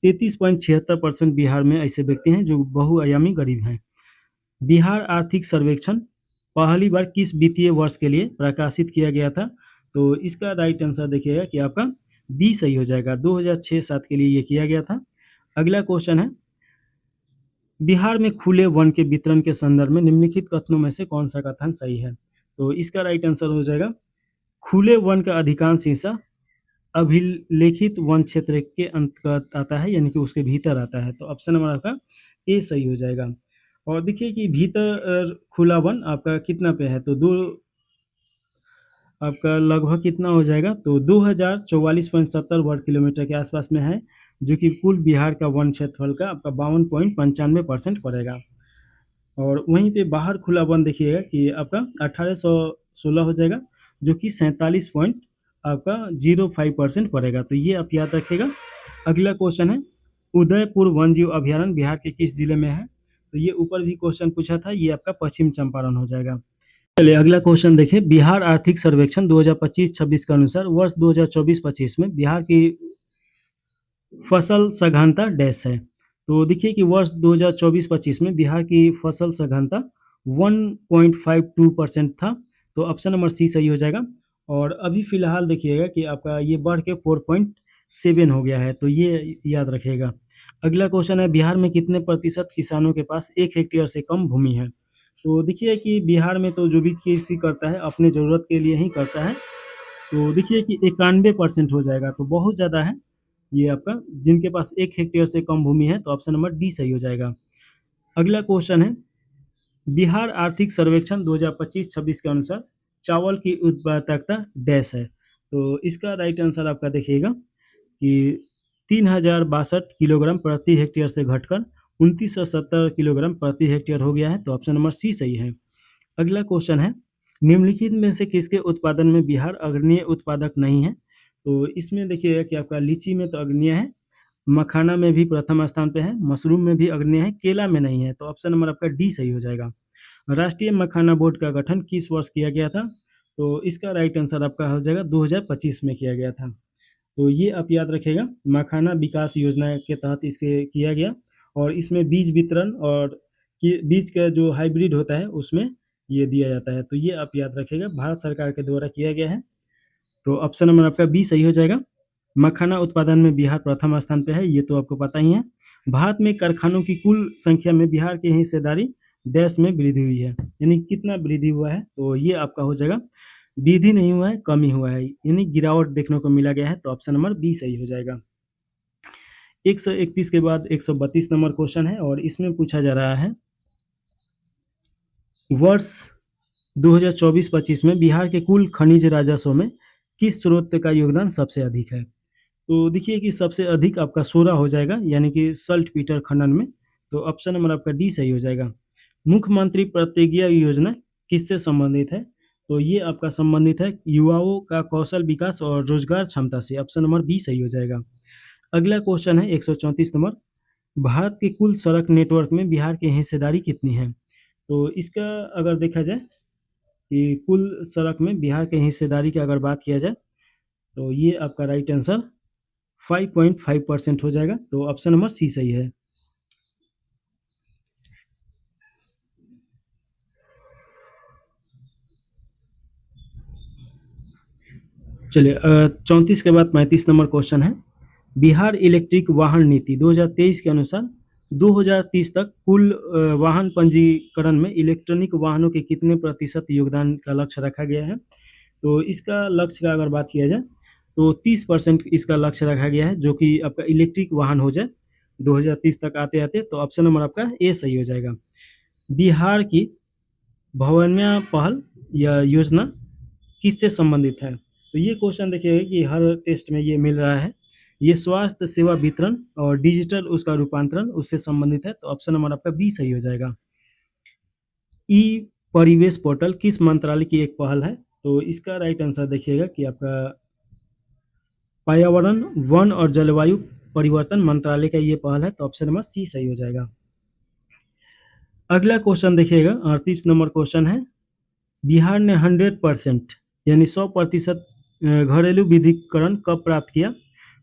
33.76% बिहार में ऐसे व्यक्ति हैं जो बहुआयामी गरीब हैं। बिहार आर्थिक सर्वेक्षण पहली बार किस वित्तीय वर्ष के लिए प्रकाशित किया गया था? तो इसका राइट आंसर देखिएगा कि आपका बी सही हो जाएगा। 2006-07 के लिए ये किया गया था। अगला क्वेश्चन है, बिहार में खुले वन के वितरण के संदर्भ में निम्नलिखित कथनों में से कौन सा कथन सही है? तो इसका राइट आंसर हो जाएगा, खुले वन का अधिकांश हिस्सा अभिलेखित वन क्षेत्र के अंतर्गत आता है, यानी कि उसके भीतर आता है। तो ऑप्शन नंबर आपका ए सही हो जाएगा। और देखिए कि भीतर खुला वन आपका कितना पे है, तो दो आपका लगभग कितना हो जाएगा, तो 2044.70 वर्ग किलोमीटर के आसपास में है, जो कि कुल बिहार का वन क्षेत्रफल का आपका 52.95% पड़ेगा। और वहीं पे बाहर खुला वन देखिएगा कि आपका 1816 हो जाएगा, जो कि 47.05% पड़ेगा। तो ये आप याद रखिएगा। अगला क्वेश्चन है, उदयपुर वन्यजीव अभयारण्य बिहार के किस जिले में है? तो ये ऊपर भी क्वेश्चन पूछा था, ये आपका पश्चिम चंपारण हो जाएगा। चलिए अगला क्वेश्चन देखिए, बिहार आर्थिक सर्वेक्षण 2025-26 के अनुसार वर्ष 2024-25 में बिहार की फसल सघनता डैश है। तो देखिए कि वर्ष 2024-25 में बिहार की फसल सघनता 1.52% था। तो ऑप्शन नंबर सी सही हो जाएगा। और अभी फिलहाल देखिएगा कि आपका ये बढ़ के 4.7 हो गया है, तो ये याद रखिएगा। अगला क्वेश्चन है, बिहार में कितने प्रतिशत किसानों के पास 1 हेक्टेयर से कम भूमि है? तो देखिए कि बिहार में तो जो भी कृषि करता है अपने ज़रूरत के लिए ही करता है। तो देखिए कि 91% हो जाएगा, तो बहुत ज़्यादा है ये आपका, जिनके पास 1 हेक्टेयर से कम भूमि है। तो ऑप्शन नंबर डी सही हो जाएगा। अगला क्वेश्चन है, बिहार आर्थिक सर्वेक्षण 2025-26 के अनुसार चावल की उत्पादकता डैश है। तो इसका राइट आंसर आपका देखिएगा कि 3062 किलोग्राम प्रति हेक्टेयर से घटकर 2970 किलोग्राम प्रति हेक्टेयर हो गया है। तो ऑप्शन नंबर सी सही है। अगला क्वेश्चन है, निम्नलिखित में से किसके उत्पादन में बिहार अग्रणीय उत्पादक नहीं है? तो इसमें देखिएगा कि आपका लीची में तो अग्रणीय है, मखाना में भी प्रथम स्थान पे है, मशरूम में भी अग्रणीय है, केला में नहीं है। तो ऑप्शन नंबर आपका डी सही हो जाएगा। राष्ट्रीय मखाना बोर्ड का गठन किस वर्ष किया गया था? तो इसका राइट आंसर आपका हो जाएगा 2025 में किया गया था। तो ये आप याद रखिएगा, मखाना विकास योजना के तहत इसके किया गया। और इसमें बीज वितरण और बीज का जो हाइब्रिड होता है उसमें ये दिया जाता है। तो ये आप याद रखिएगा, भारत सरकार के द्वारा किया गया है। तो ऑप्शन नंबर आपका बी सही हो जाएगा। मखाना उत्पादन में बिहार प्रथम स्थान पे है, ये तो आपको पता ही है। भारत में कारखानों की कुल संख्या में बिहार की हिस्सेदारी डैश में वृद्धि हुई है, यानी कितना वृद्धि हुआ है? तो ये आपका हो जाएगा, वृद्धि नहीं हुआ है, कमी हुआ है, यानी गिरावट देखने को मिला गया है। तो ऑप्शन नंबर बी सही हो जाएगा। 131 के बाद 132 नंबर क्वेश्चन है और इसमें पूछा जा रहा है, वर्ष 2024-25 में बिहार के कुल खनिज राजस्व में किस स्रोत का योगदान सबसे अधिक है? तो देखिए कि सबसे अधिक आपका 16 हो जाएगा, यानी कि सल्टपीटर खनन में। तो ऑप्शन नंबर आपका डी सही हो जाएगा। मुख्यमंत्री प्रतिज्ञा योजना किससे संबंधित है? तो ये आपका संबंधित है युवाओं का कौशल विकास और रोजगार क्षमता से। ऑप्शन नंबर बी सही हो जाएगा। अगला क्वेश्चन है 134 नंबर, भारत के कुल सड़क नेटवर्क में बिहार की हिस्सेदारी कितनी है? तो इसका अगर देखा जाए कि कुल सड़क में बिहार की हिस्सेदारी की अगर बात किया जाए, तो ये आपका राइट आंसर 5.5% हो जाएगा। तो ऑप्शन नंबर सी सही है। चलिए 34 के बाद 35 नंबर क्वेश्चन है। बिहार इलेक्ट्रिक वाहन नीति 2023 के अनुसार 2030 तक कुल वाहन पंजीकरण में इलेक्ट्रॉनिक वाहनों के कितने प्रतिशत योगदान का लक्ष्य रखा गया है। तो इसका लक्ष्य का अगर बात किया जाए तो 30% इसका लक्ष्य रखा गया है, जो कि आपका इलेक्ट्रिक वाहन हो जाए 2030 तक आते आते। तो ऑप्शन नंबर आपका ए सही हो जाएगा। बिहार की भवन्या पहल या योजना किससे संबंधित है। तो ये क्वेश्चन देखिएगा कि हर टेस्ट में ये मिल रहा है। ये स्वास्थ्य सेवा वितरण और डिजिटल उसका रूपांतरण उससे संबंधित है। तो ऑप्शन नंबर आपका बी सही हो जाएगा। ई परिवेश पोर्टल किस मंत्रालय की एक पहल है। तो इसका राइट आंसर देखिएगा कि आपका पर्यावरण वन और जलवायु परिवर्तन मंत्रालय का ये पहल है। तो ऑप्शन नंबर सी सही हो जाएगा। अगला क्वेश्चन देखिएगा 38 नंबर क्वेश्चन है। बिहार ने 100% यानी 100% घरेलू विद्युतीकरण कब प्राप्त किया।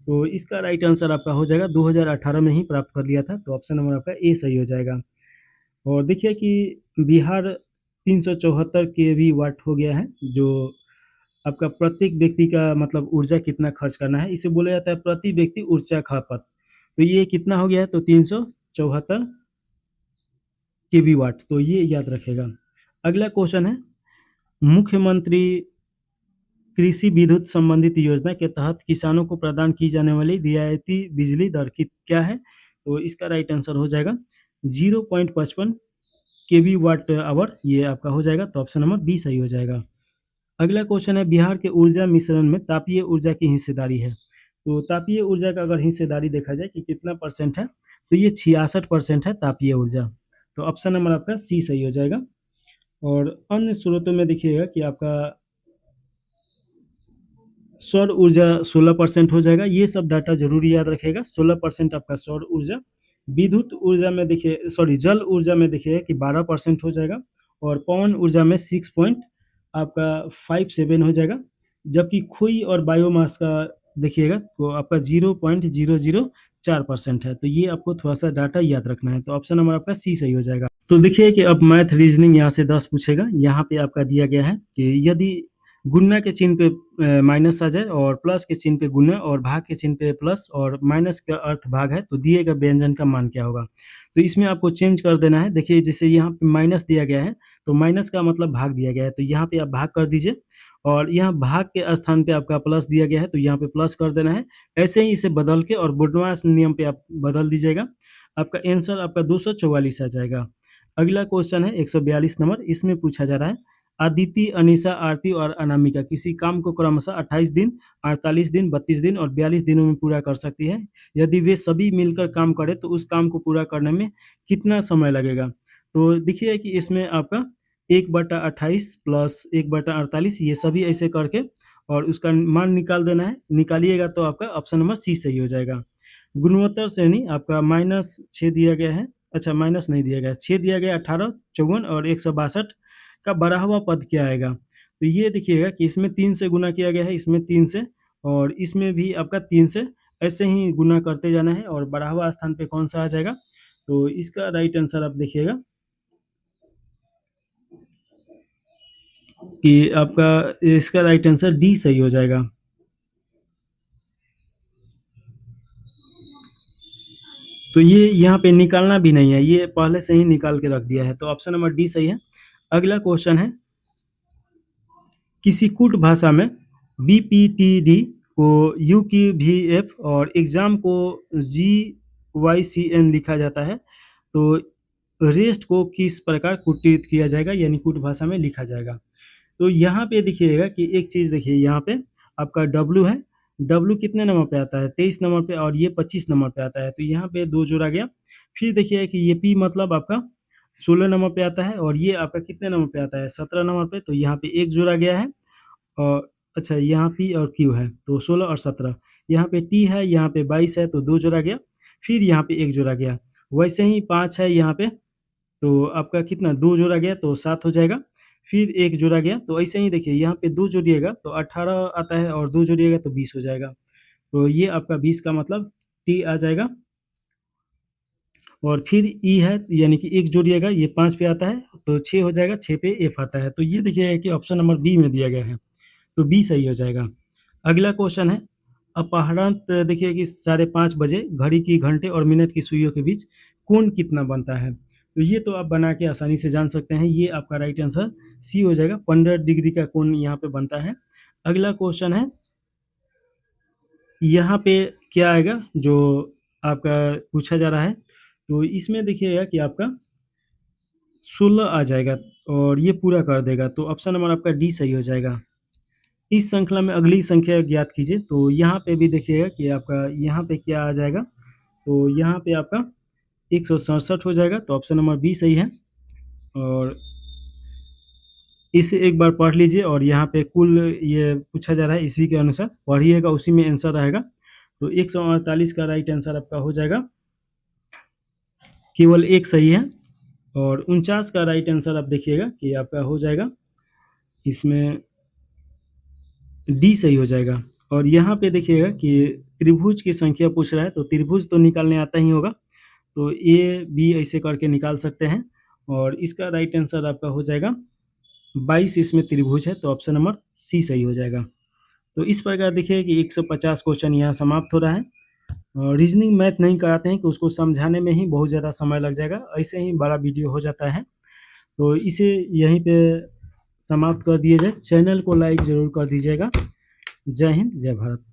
तो इसका राइट आंसर आपका हो जाएगा 2018 में ही प्राप्त कर लिया था। तो ऑप्शन नंबर आपका ए सही हो जाएगा। और देखिए कि बिहार 374 केवी वाट हो गया है, जो आपका प्रत्येक व्यक्ति का मतलब ऊर्जा कितना खर्च करना है, इसे बोला जाता है प्रति व्यक्ति ऊर्जा खपत। तो ये कितना हो गया है, तो 374 केवी वाट। तो ये याद रखेगा। अगला क्वेश्चन है मुख्यमंत्री कृषि विद्युत संबंधित योजना के तहत किसानों को प्रदान की जाने वाली रियायती बिजली दर की क्या है। तो इसका राइट आंसर हो जाएगा 0.55 केवी वाट आवर, ये आपका हो जाएगा। तो ऑप्शन नंबर बी सही हो जाएगा। अगला क्वेश्चन है बिहार के ऊर्जा मिश्रण में तापीय ऊर्जा की हिस्सेदारी है। तो तापीय ऊर्जा का अगर हिस्सेदारी देखा जाए कि कितना परसेंट है, तो ये 66% है तापीय ऊर्जा। तो ऑप्शन नंबर आपका सी सही हो जाएगा। और अन्य स्रोतों में देखिएगा कि आपका सौर ऊर्जा 16% हो जाएगा। ये सब डाटा जरूरी याद रखेगा। 16% आपका सौर ऊर्जा। विद्युत ऊर्जा में देखिए जल ऊर्जा में देखिए कि 12% हो जाएगा। और पवन ऊर्जा में 6.57 हो जाएगा। जबकि खुई और बायोमास का देखिएगा तो आपका 0.004% है। तो ये आपको थोड़ा सा डाटा याद रखना है। तो ऑप्शन नंबर आपका सी सही हो जाएगा। तो देखिए कि अब मैथ रीजनिंग यहाँ से 10 पूछेगा। यहाँ पे आपका दिया गया है कि यदि गुणा के चिन्ह पे माइनस आ जाए और प्लस के चिन्ह पे गुणा और भाग के चिन्ह पे प्लस और माइनस का अर्थ भाग है, तो दिए गए व्यंजन का मान क्या होगा। तो इसमें आपको चेंज कर देना है। देखिए जैसे यहाँ पे माइनस दिया गया है, तो माइनस का मतलब भाग दिया गया है, तो यहाँ पे आप भाग कर दीजिए। और यहाँ भाग के स्थान पे आपका प्लस दिया गया है, तो यहाँ पे प्लस कर देना है। ऐसे ही इसे बदल के और बुडवास नियम पे आप बदल दीजिएगा। आपका आंसर आपका 244 आ जाएगा। अगला क्वेश्चन है 142 नंबर। इसमें पूछा जा रहा है अदिति, अनीसा, आरती और अनामिका किसी काम को क्रमशः 28 दिन, 48 दिन, 32 दिन और 42 दिनों में पूरा कर सकती है। यदि वे सभी मिलकर काम करें तो उस काम को पूरा करने में कितना समय लगेगा। तो देखिए कि इसमें आपका 1/28 प्लस 1/48 ये सभी ऐसे करके और उसका मान निकाल देना है। निकालिएगा तो आपका ऑप्शन नंबर सी सही हो जाएगा। गुणोत्तर श्रेणी आपका -6 दिया गया है। अच्छा, माइनस नहीं दिया गया, 6 दिया गया, 18, 54 और 162 का बढ़ा हुआ पद क्या आएगा। तो ये देखिएगा कि इसमें 3 से गुना किया गया है, इसमें 3 से, और इसमें भी आपका 3 से, ऐसे ही गुना करते जाना है और बढ़ा हुआ स्थान पे कौन सा आ जाएगा। तो इसका राइट आंसर आप देखिएगा कि आपका इसका राइट आंसर डी सही हो जाएगा। तो ये यहाँ पे निकालना भी नहीं है, ये पहले से ही निकाल के रख दिया है। तो ऑप्शन नंबर डी सही है। अगला क्वेश्चन है किसी कूट भाषा में बीपीटीडी को यूक्यूवीएफ और एग्जाम को जीवाईसीएन लिखा जाता है। तो रेस्ट को किस प्रकार कूटित किया जाएगा, यानी कूट भाषा में लिखा जाएगा। तो यहाँ पे देखिएगा कि एक चीज़ देखिए, यहाँ पे आपका डब्लू है। डब्लू कितने नंबर पे आता है, 23 नंबर पे, और ये 25 नंबर पे आता है। तो यहाँ पे 2 जोड़ा गया। फिर देखिए कि ये पी मतलब आपका 16 नंबर पे आता है, और ये आपका कितने नंबर पे आता है, 17 नंबर पे। तो यहाँ पे 1 जोड़ा गया है। और अच्छा, यहाँ पी और क्यू है, तो 16 और 17। यहाँ पे टी है, यहाँ पे 22 है, तो 2 जोड़ा गया। फिर यहाँ पे 1 जोड़ा गया। वैसे ही 5 है यहाँ पे, तो आपका कितना, 2 जोड़ा गया तो 7 हो जाएगा। फिर 1 जोड़ा गया, तो ऐसे ही देखिए यहाँ पे 2 जोड़िएगा तो 18 आता है, और 2 जोड़िएगा तो 20 हो जाएगा। तो ये आपका 20 का मतलब टी आ जाएगा। और फिर ई है, यानी कि 1 जोड़िएगा, ये 5 पे आता है, तो 6 हो जाएगा, 6 पे एफ आता है। तो ये देखिएगा कि ऑप्शन नंबर बी में दिया गया है, तो बी सही हो जाएगा। अगला क्वेश्चन है, अपहरणत देखिए कि 5:30 बजे घड़ी की घंटे और मिनट की सुइयों के बीच कोण कितना बनता है? तो ये तो आप बना के आसानी से जान सकते हैं, ये आपका राइट आंसर सी हो जाएगा। 15 डिग्री का कोण यहाँ पे बनता है। अगला क्वेश्चन है, यहाँ पे क्या आएगा जो आपका पूछा जा रहा है, तो इसमें देखिएगा कि आपका 16 आ जाएगा और ये पूरा कर देगा, तो ऑप्शन नंबर आपका डी सही हो जाएगा। इस श्रृंखला में अगली संख्या ज्ञात कीजिए, तो यहाँ पे भी देखिएगा कि आपका यहाँ पे क्या आ जाएगा, तो यहाँ पे आपका 167 हो जाएगा, तो ऑप्शन नंबर बी सही है। और इसे एक बार पढ़ लीजिए और यहाँ पे कुल ये पूछा जा रहा है, इसी के अनुसार पढ़िएगा, उसी में आंसर रहेगा। तो 148 का राइट आंसर आपका हो जाएगा, केवल एक सही है। और 49 का राइट आंसर आप देखिएगा कि आपका हो जाएगा, इसमें डी सही हो जाएगा। और यहाँ पे देखिएगा कि त्रिभुज की संख्या पूछ रहा है, तो त्रिभुज तो निकालने आता ही होगा, तो ए बी ऐसे करके निकाल सकते हैं। और इसका राइट आंसर आपका हो जाएगा 22, इसमें त्रिभुज है, तो ऑप्शन नंबर सी सही हो जाएगा। तो इस प्रकार देखिए कि 150 क्वेश्चन यहाँ समाप्त हो रहा है। रीजनिंग मैथ नहीं कराते हैं कि उसको समझाने में ही बहुत ज़्यादा समय लग जाएगा, ऐसे ही बड़ा वीडियो हो जाता है। तो इसे यहीं पे समाप्त कर दिया जाए। चैनल को लाइक ज़रूर कर दीजिएगा। जय हिंद, जय भारत।